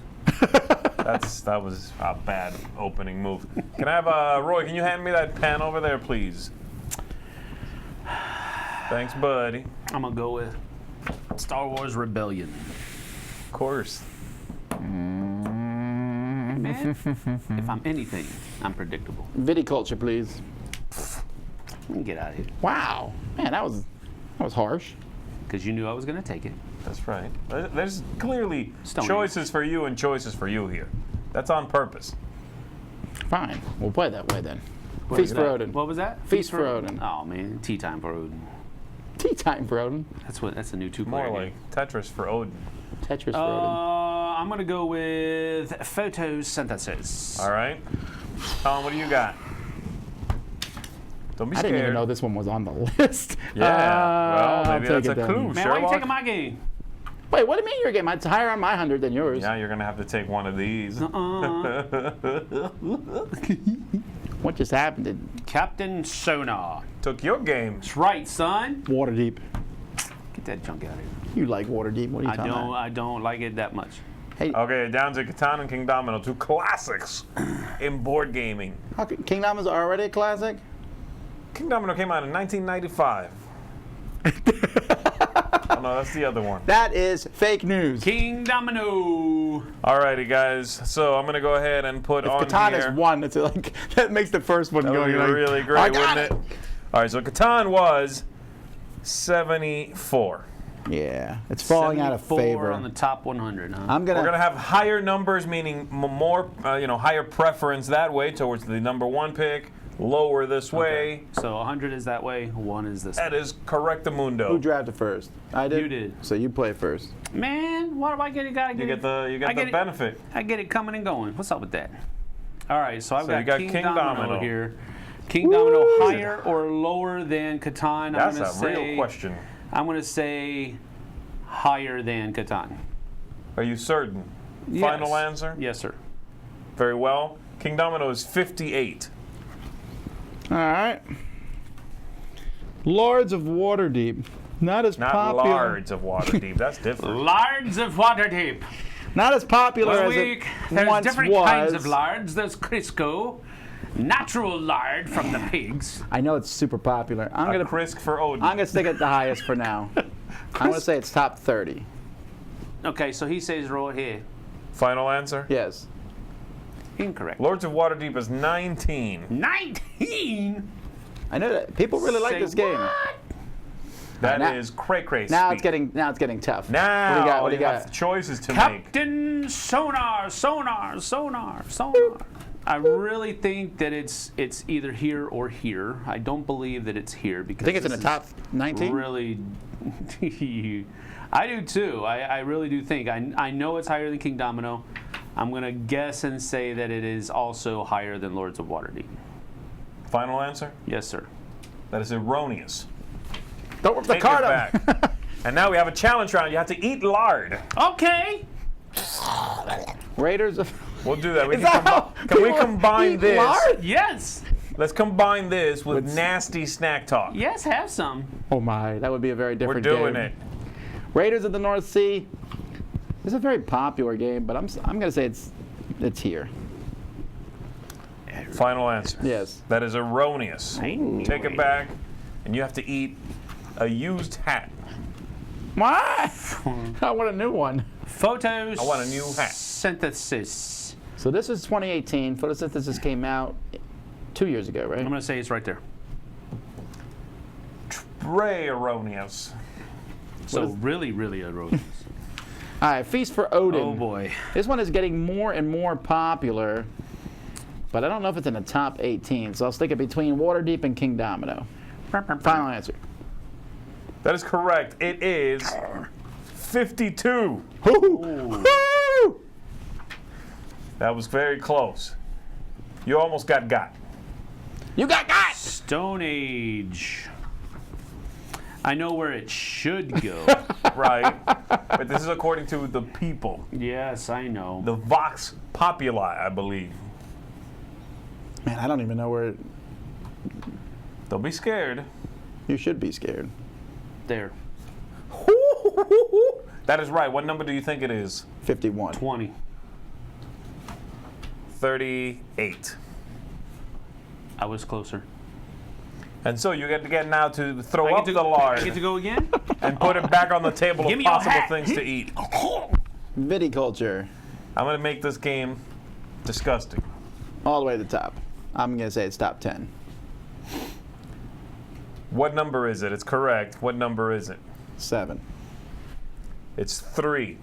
That was a bad opening move. Can I have Roy? Can you hand me that pen over there, please? Thanks, buddy. I'm gonna go with Star Wars Rebellion. Of course. Man, if I'm anything, I'm predictable. Viticulture, please. Get out of here. Wow, man, that was harsh. Because you knew I was gonna take it. That's right. There's clearly Stony. choices for you and choices for you here. That's on purpose. Fine, we'll play that way then. What Feast was for that? Odin. What was that? Feast for Odin. Oh man, tea time for Odin. Tea time for Odin. That's a new 2-player More game. like Tetris for Odin. Tetris for Odin. I'm gonna go with photosynthesis. All right. Tom, what do you got? Don't be I scared. didn't even know this one was on the list. Yeah. Well, maybe I'll that's take a it clue. then. Man, why are you Sherlock? taking my game? Wait, what do you mean your game? It's higher on my 100 than yours. Yeah, you're gonna have to take one of these. What just happened? Captain Sonar. Took your game. That's right, son. Waterdeep. Get that junk out of here. You like Waterdeep? What are you talking about? I don't like it that much. Hey, Okay, down to Catan and King Domino, 2 classics in board gaming. how can, King Dom is already a classic? King Domino came out in 1995. Oh no, that's the other one. That is fake news. King Domino. Alrighty, guys. So I'm gonna go ahead and put on Catan here. is one. It's like that makes the first one That go would be like, really I great, got wouldn't it? All right, so Catan was 74. Yeah, it's falling out of 74 favor. on the top 100, huh? I'm We're gonna. gonna have higher numbers, meaning more, higher preference that way towards the number 1 pick. Lower this way. So 100 is that way, 1 is this way. That is correctamundo. Who drafted first? I did. You did. So you play first. Man, why do I get it? Gotta You get get it. the benefit. I get it coming and going. What's up with that? All right, so I've So you got King King Domino Domino. here. King Domino higher or lower than Catan? That's I'm a gonna say, real question. I'm going to say higher than Catan. Are you certain? Yes. Final answer? Yes, sir. Very well. King Domino is 58. All right. Lords of Waterdeep. Not as Not popular. Lards of Waterdeep. That's different. Lards of Waterdeep. Not as popular Well, as it there's once different was. kinds of lards. There's Crisco, natural lard from the pigs. I know it's super popular. I'm A gonna Krisk for Odin. I'm gonna stick at the highest for now. I'm gonna say it's top 30. Okay, so he says right here. Final answer? Yes. Incorrect. Lords of Waterdeep is 19. 19? I know that people really like Say this game. what? That Now- is cray-cray Now speak. it's getting tough. Now what do you got? What do you you have got? choices to make. Captain Sonar. I really think that it's either here or here. I don't believe that it's here because I think it's in the this top is 19. Really, I do too. I really do think. I know it's higher than King Domino. I'm gonna guess and say that it is also higher than Lords of Waterdeep. Final answer? Yes, sir. That is erroneous. Don't rip the Take card it up. back. And now we have a challenge round. You have to eat lard. Okay. Raiders of. We'll do that. We Is can that how can we people combine eat this? lard? Yes. Let's combine this with nasty snack talk. Yes, have some. Oh my, that would be a very We're different doing game. it. Raiders of the North Sea. It's a very popular game, but I'm gonna say it's here. Final answer. Yes. That is erroneous. Take it back, and you have to eat a used hat. What? I want a new one. Photos. I want a new hat. Synthesis. So this is 2018. Photosynthesis came out 2 years ago, right? I'm gonna say it's right there. Ray erroneous. So really, really erroneous. All right, Feast for Odin. Oh boy. This one is getting more and more popular, but I don't know if it's in the top 18. So I'll stick it between Waterdeep and King Domino. Final answer. That is correct. It is 52. Woo! That was very close. You almost got. You got. Stone Age. I know where it should go. Right. But this is according to the people. Yes, I know. The Vox Populi, I believe. Man, I don't even know where. Don't be scared. You should be scared. There. That is right. What number do you think it is? 51. 20. 38. I was closer. And so you get to get now to throw I up get the to, lard I get to go again? and put it back on the table Give of me your possible hat. things to eat. Viticulture. I'm going to make this game disgusting. All the way to the top. I'm going to say it's top 10. What number is it? It's correct. What number is it? 7. It's 3.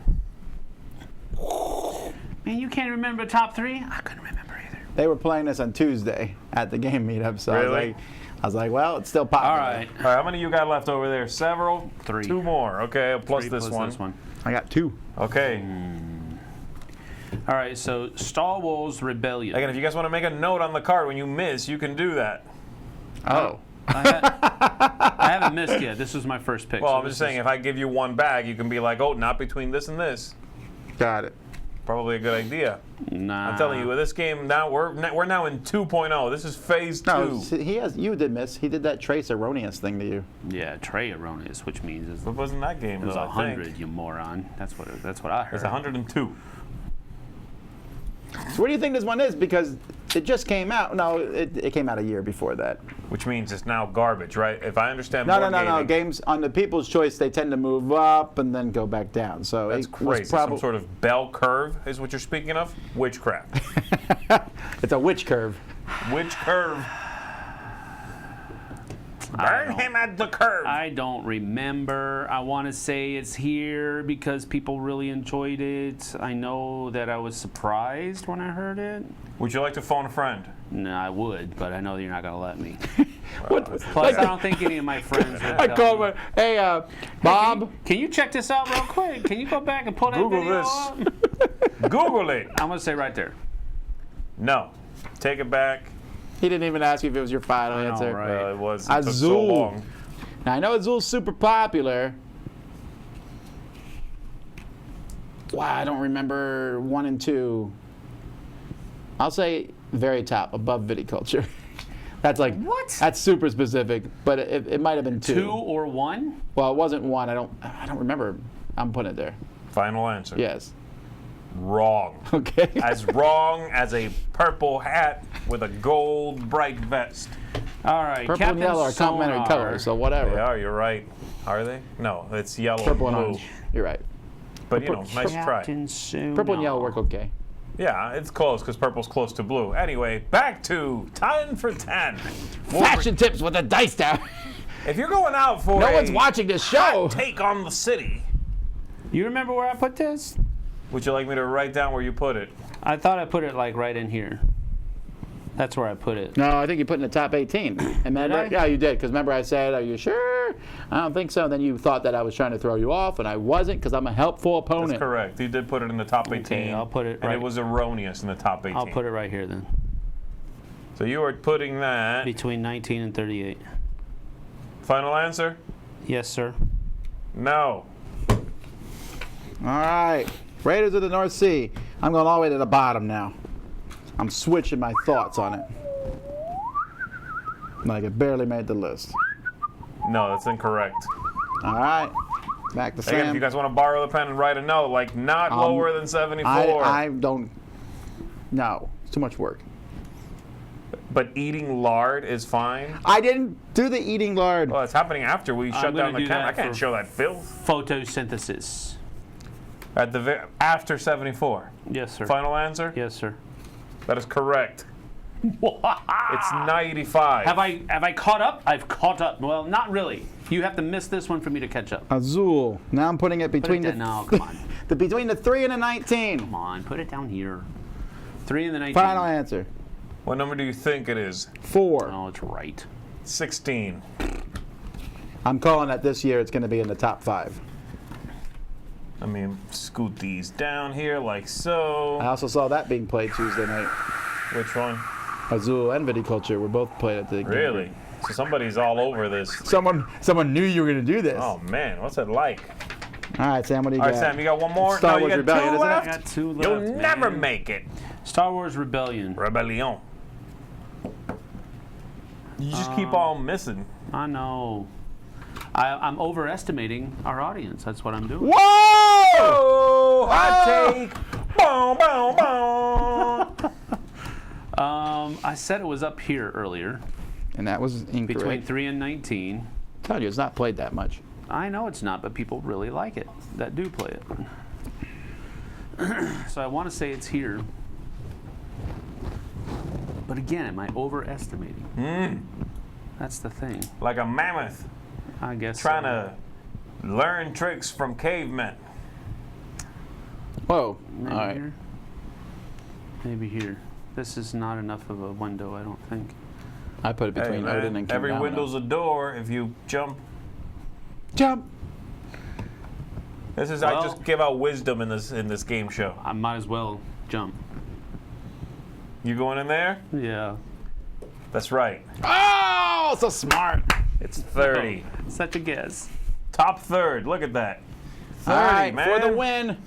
Man, you can't remember top 3? I couldn't remember either. They were playing this on Tuesday at the game meetup, so Really? I was like, well, it's still popular. All right. All right, how many you got left over there? Several? 3. 2 more. Okay, plus 3 this plus one. this one. I got 2. Okay. All right, so Star Wars Rebellion. Again, if you guys want to make a note on the card when you miss, you can do that. Oh. I haven't missed yet. This was my first pick. Well, so I'm just saying, if I give you one bag, you can be like, oh, not between this and this. Got it. Probably a good idea. Nah. I'm telling you, with this game now, we're now in 2.0. This is phase 2. No, you did miss. He did that trace erroneous thing to you. Yeah, Trey erroneous, which means What wasn't that game? it was though, I 100, think? you moron. That's what I heard. It's 102. So what do you think this one is? Because it just came out. No, it came out a year before that. Which means it's now garbage, right? If I understand No. gaming, Games on the People's Choice, they tend to move up and then go back down. So that's it crazy. was probably Some sort of bell curve is what you're speaking of? Witchcraft. it's a witch curve. Witch curve. Burn him at the curve. I don't remember. I want to say it's here because people really enjoyed it. I know that I was surprised when I heard it. Would you like to phone a friend? No, I would, but I know you're not going to let me. What? Plus, I don't think any of my friends would I tell called me. my, hey, Bob. Can you check this out real quick? Can you go back and pull that Google video this. up? Google it. I'm going to say right there. No. Take it back. He didn't even ask you if it was your final I know, answer. right? It was. It took so Azul. long. Now, I know Azul's super popular. Wow, I don't remember 1 and 2. I'll say very top, above Viticulture. That's like What? That's super specific, but it might have been 2. 2 or 1? Well, it wasn't 1. I don't remember. I'm putting it there. Final answer. Yes. Wrong. Okay. As wrong as a purple hat with a gold bright vest. All right. Purple Captain and yellow are complementary Sonar. colors, so whatever. They are, you're right. Are they? No, it's yellow Purple and blue. orange. You're right. But, you know, nice try. Captain Sonar. Purple and yellow work okay. Yeah, it's close because purple's close to blue. Anyway, back to 10 for 10. Fashion tips with a dice tower. If you're going out for No one's watching this show. take on the city, You remember where I put this? would you like me to write down where you put it? I thought I put it like right in here. That's where I put it. No, I think you put in the top 18. Remember? I? Yeah, you did. Because remember I said, are you sure? I don't think so. And then you thought that I was trying to throw you off, and I wasn't because I'm a helpful opponent. That's correct. You did put it in the top 18. Okay, I'll put it And right- it was erroneous in the top 18. I'll put it right here then. So you are putting that. Between 19 and 38. Final answer? Yes, sir. No. All right. Raiders of the North Sea. I'm going all the way to the bottom now. I'm switching my thoughts on it. Like it barely made the list. No, that's incorrect. All right. Back to Again, if Sam. you guys want to borrow the pen and write a note, like not lower than 74. I don't. No. It's too much work. But eating lard is fine. I didn't do the eating lard. Well, it's happening after we shut gonna down the do camera. I that can't for- show that filth. Photosynthesis. At the after 74. Yes, sir. Final answer? Yes, sir. That is correct. It's 95. Have I caught up? I've caught up. Well, not really. You have to miss this one for me to catch up. Azul. Now I'm putting it between Put it down. No, come on. between the 3 and the 19. Come on, put it down here. 3 and the 19. Final answer. What number do you think it is? 4. Oh, it's right. 16. I'm calling that this year it's going to be in the top 5. Let me scoot these down here like so. I also saw that being played Tuesday night. Which one? Azul and Viticulture were both played at the game. Really? So somebody's all over this. Someone knew you were going to do this. Oh man, what's it like? All right, Sam, what do you All got? right, Sam, you got one more? Star no, Wars you got Rebellion, two isn't it? left? I got 2 left. You'll never man. make it. Star Wars Rebellion. Rebellion. You just keep on missing. I know. I'm overestimating our audience. That's what I'm doing. Whoa! Oh, hot take. Boom, boom, boom. I said it was up here earlier. And that was incorrect. Between 3 and 19. I told you, it's not played that much. I know it's not, but people really like it that do play it. So I want to say it's here. But again, am I overestimating? That's the thing. Like a mammoth I guess. trying to learn tricks from cavemen. Whoa. Maybe All right. here. Maybe here. This is not enough of a window, I don't think. I put it Hey, between Odin man, and King every Domino. window's a door if you jump. Jump! This is Well- I just give out wisdom in this game show. I might as well jump. You going in there? Yeah. That's right. Oh, so smart. It's 30. Such a guess. Top third. Look at that. 30, All right, man. for the win.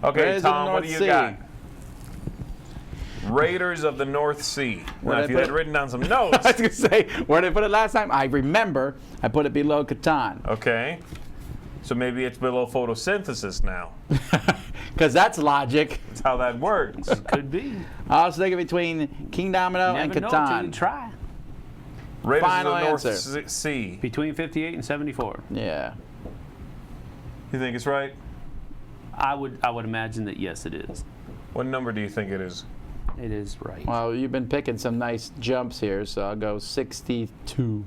Okay, Raiders of the Tom, what do North you Sea. got? Raiders of the North Sea. Where'd Now, I if you put had it? written down some I notes. was going to say, where did I put it last time? I remember I put it below Catan. Okay. So maybe it's below photosynthesis now. Because that's logic. That's how that works. Could be. I was thinking between King Domino and Never know until you Catan. try. Raiders Final of the North answer. Sea. Between 58 and 74. Yeah. You think it's right? I would imagine that yes, it is. What number do you think it is? It is right. Well, you've been picking some nice jumps here, so I'll go 62.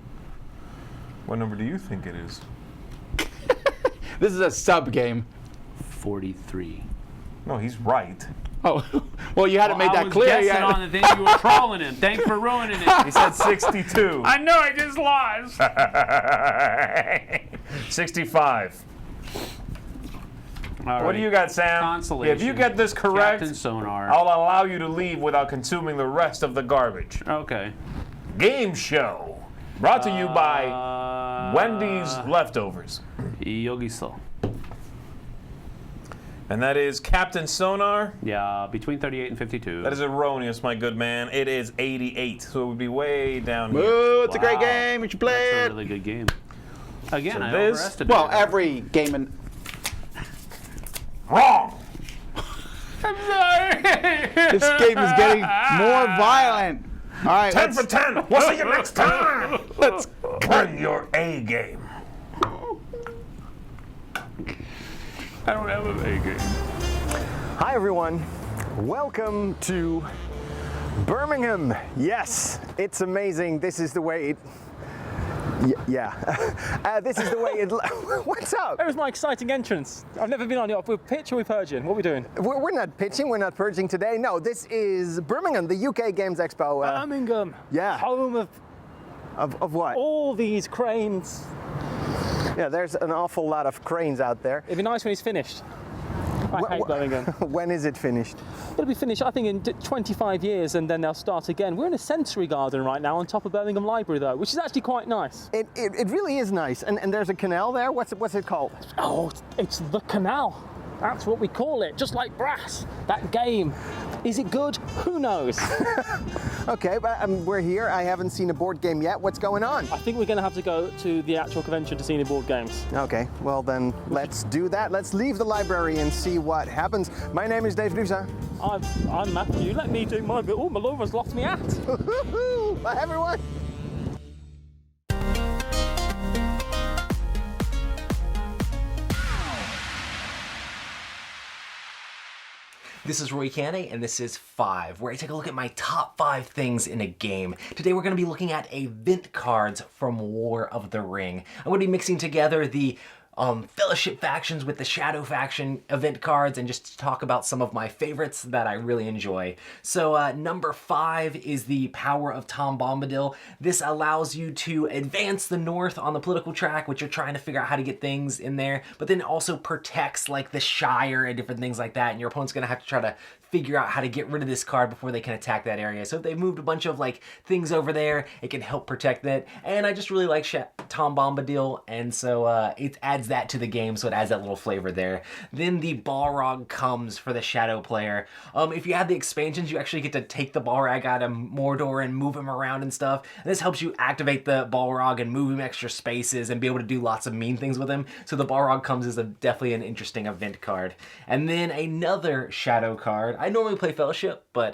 What number do you think it is? This is a sub game. 43. No, he's right. Oh, well, you hadn't made I that was clear guessing yet. on the thing you were trolling him. Thanks for ruining it. He said 62. I know, I just lost. 65. All What do right. you got, Sam? Consolation. If you get this correct, Captain Sonar. I'll allow you to leave without consuming the rest of the garbage. Okay. Game show. Brought to you by Wendy's Leftovers. Yogi Soul. And that is Captain Sonar. Yeah, between 38 and 52. That is erroneous, my good man. It is 88, so it would be way down here. Ooh, it's a great game. You should play That's it. a really good game. Again, So I this- overestimated. Well, every game in. Wrong! I'm sorry. This game is getting more violent. All right, 10 for 10. We'll see you next time. let's Bring your A game. I don't have a A game. Hi everyone, welcome to Birmingham. Yes, it's amazing. This is the way it. This is the way it. What's up? It was my exciting entrance. I've never been on it. With pitch or with Persian? What are we doing? We're not pitching. We're not purging today. No, this is Birmingham, the UK Games Expo. Birmingham. Yeah. Home Of what? all these cranes. Yeah, there's an awful lot of cranes out there. It'd be nice when it's finished. I hate Birmingham. When is it finished? It'll be finished, I think, in 25 years, and then they'll start again. We're in a sensory garden right now on top of Birmingham Library, though, which is actually quite nice. It really is nice. And there's a canal there. What's it called? Oh, it's the canal. That's what we call it, just like brass. That game. Is it good? Who knows? Okay, but we're here. I haven't seen a board game yet. What's going on? I think we're going to have to go to the actual convention to see any board games. Okay, well then let's do that. Let's leave the library and see what happens. My name is Dave Dusa. I'm Matthew. Let me do my bit. Oh, my lover's lost me hat. Bye everyone. This is Roy Canny, and this is 5, where I take a look at my top 5 things in a game. Today we're going to be looking at event cards from War of the Ring. I'm going to be mixing together the Fellowship factions with the Shadow faction event cards and just talk about some of my favorites that I really enjoy. So number 5 is the Power of Tom Bombadil. This allows you to advance the North on the political track, which you're trying to figure out how to get things in there, but then also protects like the Shire and different things like that, and your opponent's going to have to try to figure out how to get rid of this card before they can attack that area. So if they've moved a bunch of like things over there, it can help protect that. And I just really like Tom Bombadil, and so it adds that to the game, so it adds that little flavor there. Then the Balrog comes for the Shadow player. If you have the expansions, you actually get to take the Balrog out of Mordor and move him around and stuff. And this helps you activate the Balrog and move him extra spaces and be able to do lots of mean things with him. So the Balrog comes as definitely an interesting event card. And then another Shadow card. I normally play Fellowship, but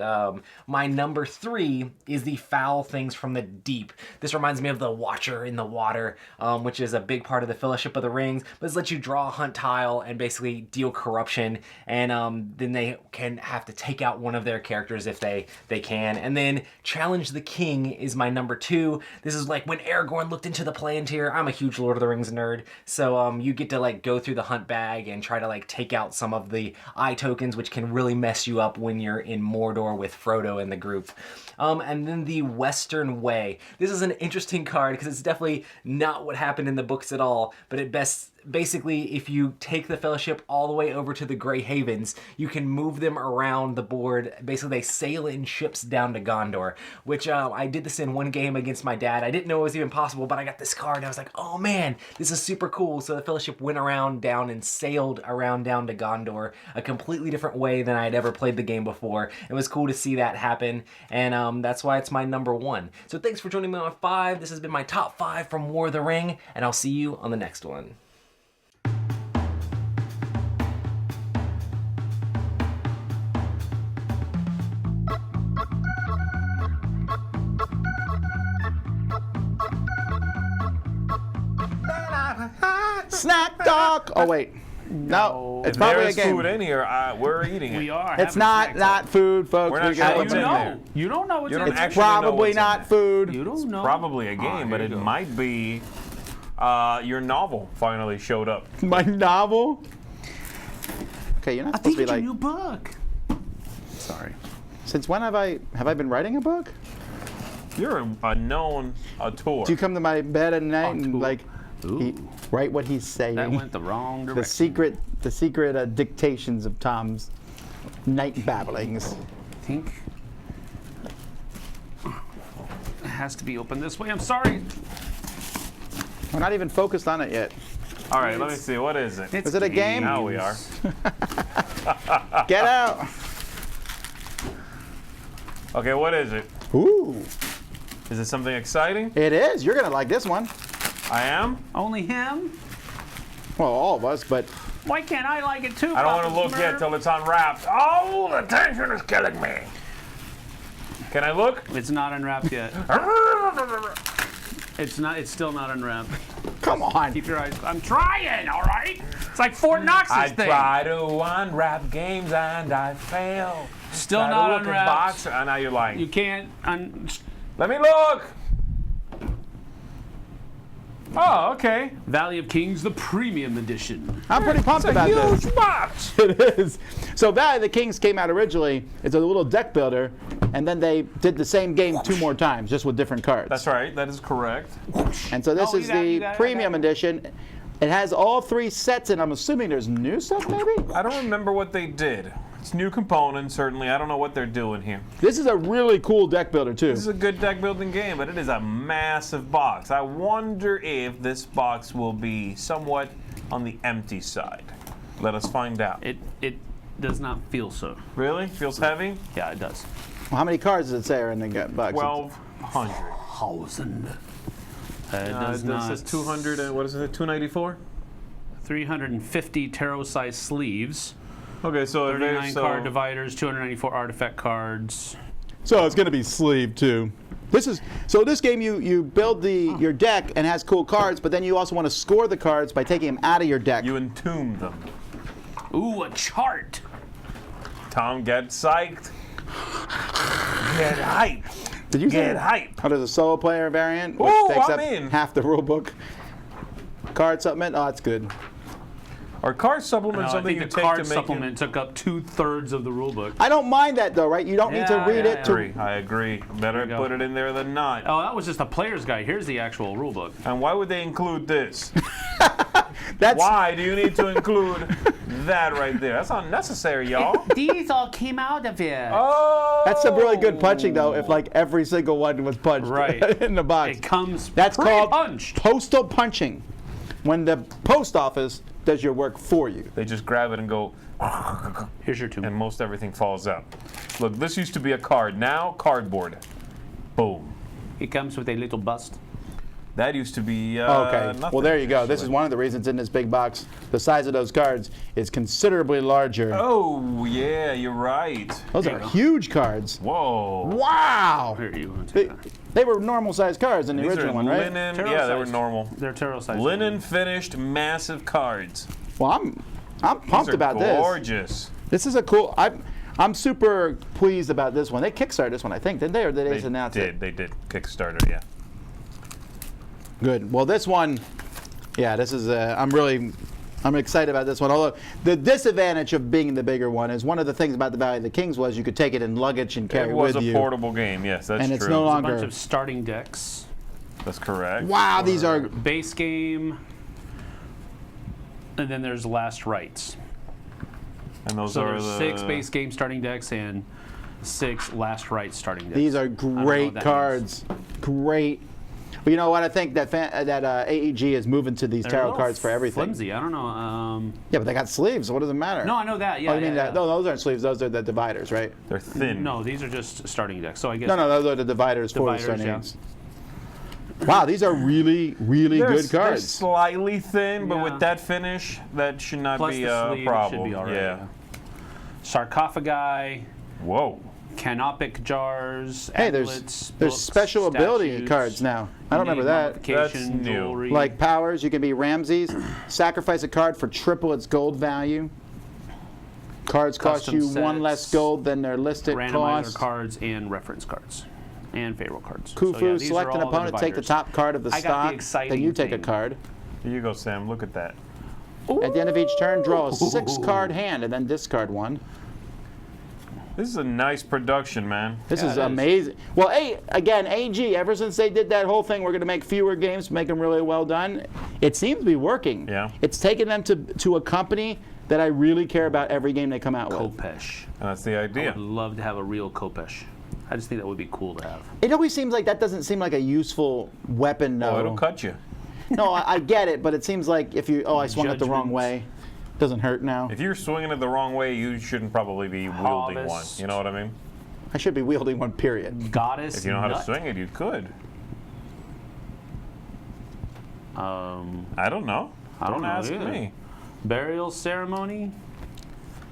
my number 3 is the Foul Things from the Deep. This reminds me of the Watcher in the Water, which is a big part of the Fellowship of the Rings. But this lets you draw a hunt tile and basically deal corruption, and then they can have to take out one of their characters if they can. And then Challenge the King is my number 2. This is like when Aragorn looked into the Palantir. I'm a huge Lord of the Rings nerd, so you get to like go through the hunt bag and try to like take out some of the eye tokens, which can really mess you up when you're in Mordor with Frodo and the group. And then the Western Way. This is an interesting card because it's definitely not what happened in the books at all, but it basically, if you take the Fellowship all the way over to the Grey Havens, you can move them around the board. Basically, they sail in ships down to Gondor, which I did this in one game against my dad. I didn't know it was even possible, but I got this card and I was like, oh man, this is super cool. So the Fellowship went around down and sailed around down to Gondor, a completely different way than I had ever played the game before. It was cool to see that happen, and that's why it's my number 1. So thanks for joining me on 5. This has been my top 5 from War of the Ring, and I'll see you on the next one. Snack Talk. Oh wait, no, it's probably There a is game. food in here. We're eating it. We are. It's having not snack not talk. food, folks. We're not We sure got what's it. in You there. know. You don't know what's You in don't it. It's actually know probably what's in not there. food. You don't know. Probably a game, but here it you go. might be your novel finally showed up. My novel. Okay, you're not I supposed think to it's be your like. new book. Sorry. Since when have I been writing a book? You're a known auteur. Do you come to my bed at night and Auteur. like write what he's saying? That went the wrong direction. The secret dictations of Tom's night babblings. I think it has to be open this way. I'm sorry. We're not even focused on it yet. All right, let me see. What is it? Is it a game? Now we are. Get out. Okay, what is it? Ooh. Is it something exciting? It is. You're going to like this one. I am? Only him? Well, all of us, but... Why can't I like it too? I don't want to look yet till it's unwrapped. Oh, the tension is killing me. Can I look? It's not unwrapped yet. It's still not unwrapped. Come on. Keep your eyes. I'm trying, all right? It's like Fort Knox's I thing. try to unwrap games and I fail. Still Try to not look at unwrapped. box. I know you're lying. You can't. Let me look. Oh, okay. Valley of Kings, the premium edition. I'm pretty pumped about It's a this. huge box. It is. So Valley of the Kings came out originally. It's a little deck builder, and then they did the same game 2 more times, just with different cards. That's right. That is correct. And so this Oh, is the premium edition. It has all 3 sets, and I'm assuming there's new stuff, maybe? I don't remember what they did. It's new components, certainly. I don't know what they're doing here. This is a really cool deck builder, too. This is a good deck building game, but it is a massive box. I wonder if this box will be somewhat on the empty side. Let us find out. It does not feel so. Really? Feels heavy? Yeah, it does. Well, how many cards does it say are in the box? 1,200. 1,000. It It does not. says 200 and what is it? 294? 350 tarot-sized sleeves. Okay, so 39 card dividers, 294 artifact cards. So it's going to be sleeve, too. This game you build your deck and has cool cards, but then you also want to score the cards by taking them out of your deck. You entomb them. Ooh, a chart. Tom, get psyched. Get hype. Did you Get say hype. Oh, there's a solo player variant, which Ooh, takes I'm up in. half the rule book. Card supplement. Oh, that's good. Are card supplements No, I something think you the take card to make supplement took up 2/3 of the rulebook. I don't mind that though, right? You don't need to Yeah, read yeah, it. yeah. I agree. Better you go. put it in there than not. Oh, that was just a player's guide. Here's the actual rulebook. And why would they include this? That's Why do you need to include that right there? That's unnecessary, y'all. These all came out of it. Oh! That's some really good punching though. If like every single one was punched Right. in the box. It comes That's called pre-punched. postal punching. When the post office does your work for you. They just grab it and go, Here's your 2. and most everything falls out. Look, this used to be a card. Now, cardboard. Boom. It comes with a little bust. That used to be Okay. nothing, Well, there you go. This actually. is one of the reasons in this big box. The size of those cards is considerably larger. Oh, yeah, you're right. Those are huge cards. Whoa. Wow. Here, you want to They, take that. they were normal sized cards in the These original are one, right? linen. Tarot Yeah, they were size. normal. They're tarot size. Linen finished, massive cards. Well, I'm pumped These are about this. gorgeous. This is a cool. I'm super pleased about this one. They kickstarted this one, I think, didn't they? Or did they just announce it? They did. Kickstarter, yeah. Good. Well, this one, yeah, this is. I'm excited about this one. Although the disadvantage of being the bigger one is one of the things about the Valley of the Kings was you could take it in luggage and carry It was with a you. portable game, yes, that's And true. it's no A longer. bunch of starting decks. That's correct. Wow, these are. Base game. And then there's last rights. And those So are there's the 6 base game starting decks and 6 last rights starting decks. These are I don't know great what that cards. Great. But you know what? I think that AEG is moving to these They're a tarot little cards for everything. Flimsy. I don't know. Yeah, but they got sleeves. So what does it matter? No, I know that. Yeah. Oh, you mean yeah, that? No, those aren't sleeves. Those are the dividers, right? They're thin. No, these are just starting decks. So I guess. No, those are the dividers for the Dividers, yeah. starting. Wow, these are really, really They're good cards. They're slightly thin, but Yeah. with that finish, that should not Plus be the a sleeve problem. should be all right. Yeah. Sarcophagi, Whoa. canopic jars. Hey, amulets, there's books, special ability statues, cards now. I don't remember that. mummification, That's new. jewelry. Like powers, you can be Ramses. Sacrifice a card for triple its gold value. Cards cost Custom you 1 sets, less gold than their listed randomizer cost. cards and reference cards. And favorite cards. Kufu, So, yeah, these select are an all the opponent, take the dividers. top card of the I got the stock, exciting then you take a thing. card. Here you go, Sam. Look at that. At the end of each turn, draw a 6-card hand and then discard one. This is a nice production, man. This Yeah, is it is. amazing. Well, again, AG, ever since they did that whole thing, we're going to make fewer games, make them really well done, it seems to be working. Yeah. It's taken them to a company that I really care about every game they come out with. Kopesh. And that's the I idea. would love to have a real Kopesh. I just think that would be cool to have. It always seems like that doesn't seem like a useful weapon, though. Oh, it'll cut you. No, I get it, but it seems like if you, I swung it the wrong Judgment. way. Doesn't hurt now. If you're swinging it the wrong way, you shouldn't probably be wielding one. Harvest. You know what I mean? I should be wielding one, period. Goddess. If you know how to Nut. swing it, you could. I don't know. I don't know ask either. me. Burial ceremony.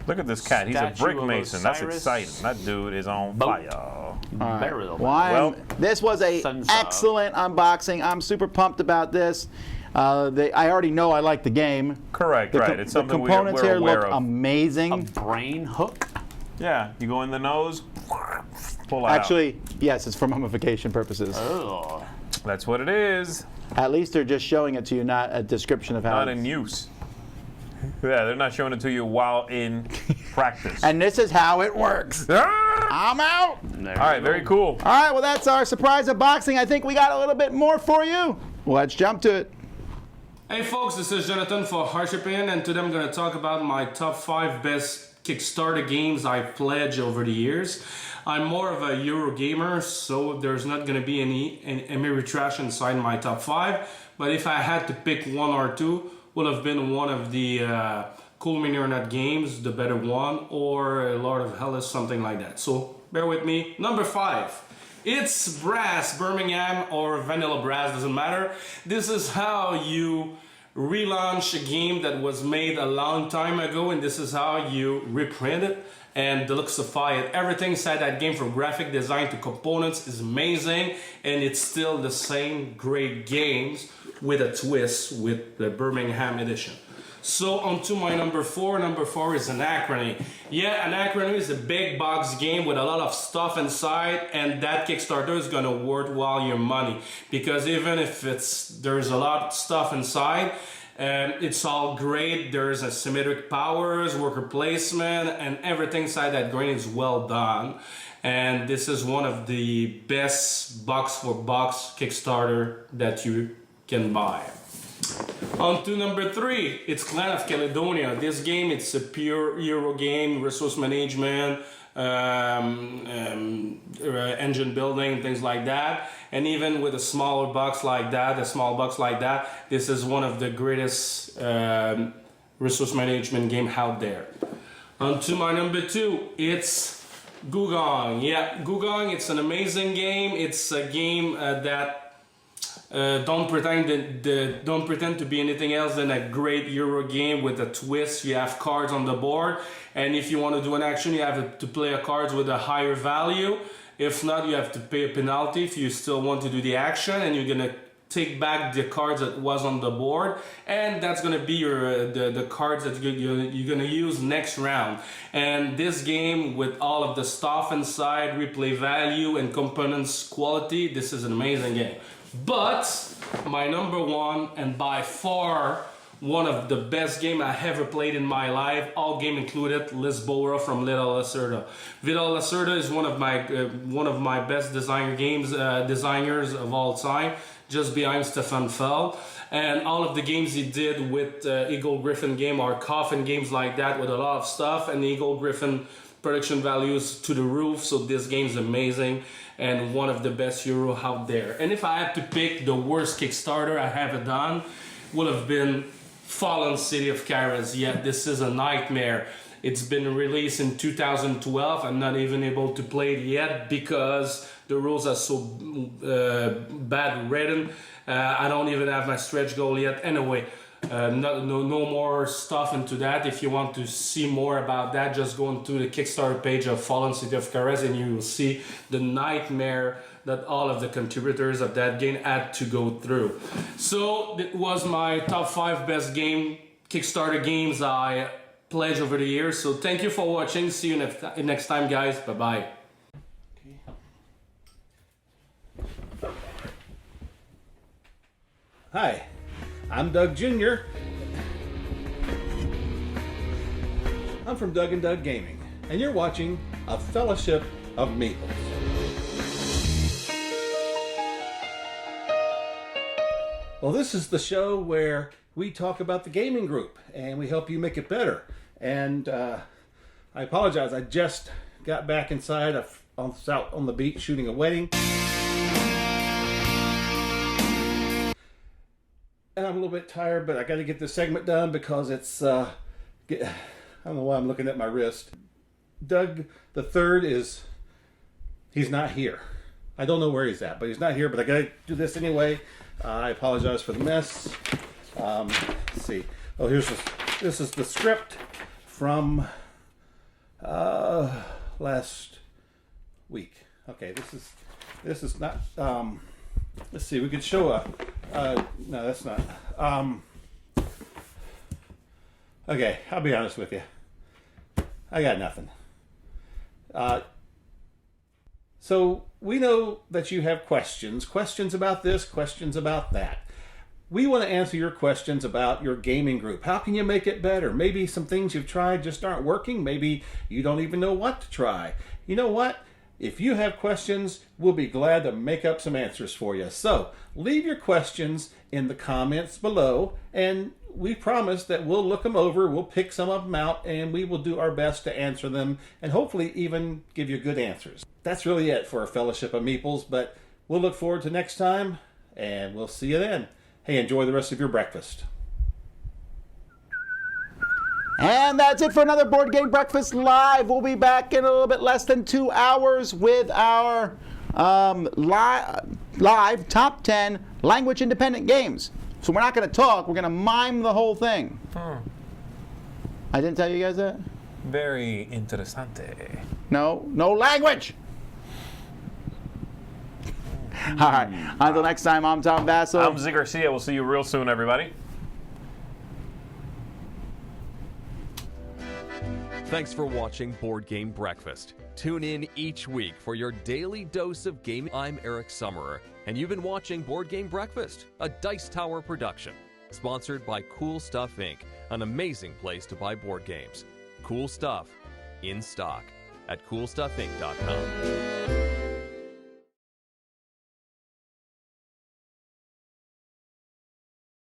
Look at this cat. He's a Statue brick of mason. That's Osiris. exciting. That dude is on Boat. fire. All right. Burial. Well, this was a Sun's excellent unboxing. I'm super pumped about this. I already know I like the game. Correct, right. It's The something components we're here aware look of. amazing. Brain hook. Yeah, you go in the nose, pull out. Actually, yes, it's for mummification purposes. Oh. That's what it is. At least they're just showing it to you, not a description of how. Not in use. Yeah, they're not showing it to you while in practice. And this is how it works. I'm out. All right, very cool. All right, well, that's our surprise unboxing. I think we got a little bit more for you. Let's jump to it. Hey folks, this is Jonathan for Harshipin, and today I'm going to talk about my top 5 best Kickstarter games I've pledged over the years. I'm more of a Euro gamer, so there's not going to be any retraction inside my top 5. But if I had to pick one or two, would have been one of the Cool Mini or Not games, the better one, or Lord of Hellas, something like that. So bear with me. Number 5. It's Brass, Birmingham, or Vanilla Brass, doesn't matter. This is how you relaunch a game that was made a long time ago, and this is how you reprint it and deluxify it. Everything inside that game, from graphic design to components, is amazing, and it's still the same great games with a twist with the Birmingham edition. So on to my number 4. Number 4 is Anachrony. Yeah, Anachrony is a big box game with a lot of stuff inside, and that Kickstarter is gonna worthwhile your money, because even if there's a lot of stuff inside, it's all great. There's asymmetric powers, worker placement, and everything inside that game is well done. And this is one of the best box for box Kickstarter that you can buy. On to number 3, it's Clan of Caledonia. This game, it's a pure Euro game, resource management, engine building, things like that. And even with a smaller box like that, this is one of the greatest resource management game out there. On to my number 2, it's Gugong. Yeah, Gugong, it's an amazing game. It's a game that don't pretend to be anything else than a great Euro game with a twist. You have cards on the board, and if you want to do an action, you have to play a cards with a higher value. If not, you have to pay a penalty if you still want to do the action, and you're gonna take back the cards that was on the board, and that's gonna be your the cards that you're gonna use next round. And this game, with all of the stuff inside, replay value and components quality, this is an amazing game. But my number 1, and by far one of the best game I ever played in my life, all game included, Lisboa from Vital Lacerda. Vital Lacerda is one of my best designers of all time, just behind Stefan Fell. And all of the games he did with Eagle Griffin game are coffin games like that, with a lot of stuff, and Eagle Griffin production values to the roof. So this game's amazing and one of the best Euro out there. And if I had to pick the worst Kickstarter I ever done, would have been Fallen City of Kharas. Yeah, this is a nightmare. It's been released in 2012. I'm not even able to play it yet because the rules are so bad written. I don't even have my stretch goal yet. Anyway, no more stuff into that. If you want to see more about that, just go into the Kickstarter page of Fallen City of Kharas, and you will see the nightmare that all of the contributors of that game had to go through. So it was my top 5 best Kickstarter games I pledged over the years. So thank you for watching. See you next time, guys. Bye bye. Hi, I'm Doug Jr. I'm from Doug and Doug Gaming, and you're watching A Fellowship of Meeples. Well, this is the show where we talk about the gaming group, and we help you make it better. And I apologize, I just got back inside. I was out on the beach shooting a wedding. And I'm a little bit tired, but I got to get this segment done because it's I don't know why I'm looking at my wrist. Doug the third he's not here. I don't know where he's at, but he's not here. But I gotta do this anyway. I apologize for the mess. Let's see. Oh, this is the script from last week. Okay, this is not. Let's see. We could show no, that's not. Okay, I'll be honest with you. I got nothing. So we know that you have questions about this, questions about that. We want to answer your questions about your gaming group. How can you make it better? Maybe some things you've tried just aren't working. Maybe you don't even know what to try. You know what? If you have questions, we'll be glad to make up some answers for you. So leave your questions in the comments below, and we promise that we'll look them over, we'll pick some of them out, and we will do our best to answer them and hopefully even give you good answers. That's really it for our Fellowship of Meeples, but we'll look forward to next time, and we'll see you then. Hey, enjoy the rest of your breakfast. And that's it for another Board Game Breakfast Live. We'll be back in a little bit less than 2 hours with our live top 10 language independent games. So we're not going to talk, we're going to mime the whole thing. I didn't tell you guys that? Very interessante. No language! All right, until next time, I'm Tom Bombadil. I'm Z Garcia. We'll see you real soon, everybody. Thanks for watching Board Game Breakfast. Tune in each week for your daily dose of gaming. I'm Eric Summerer, and you've been watching Board Game Breakfast, a Dice Tower production, sponsored by Cool Stuff Inc., an amazing place to buy board games. Cool stuff in stock at coolstuffinc.com.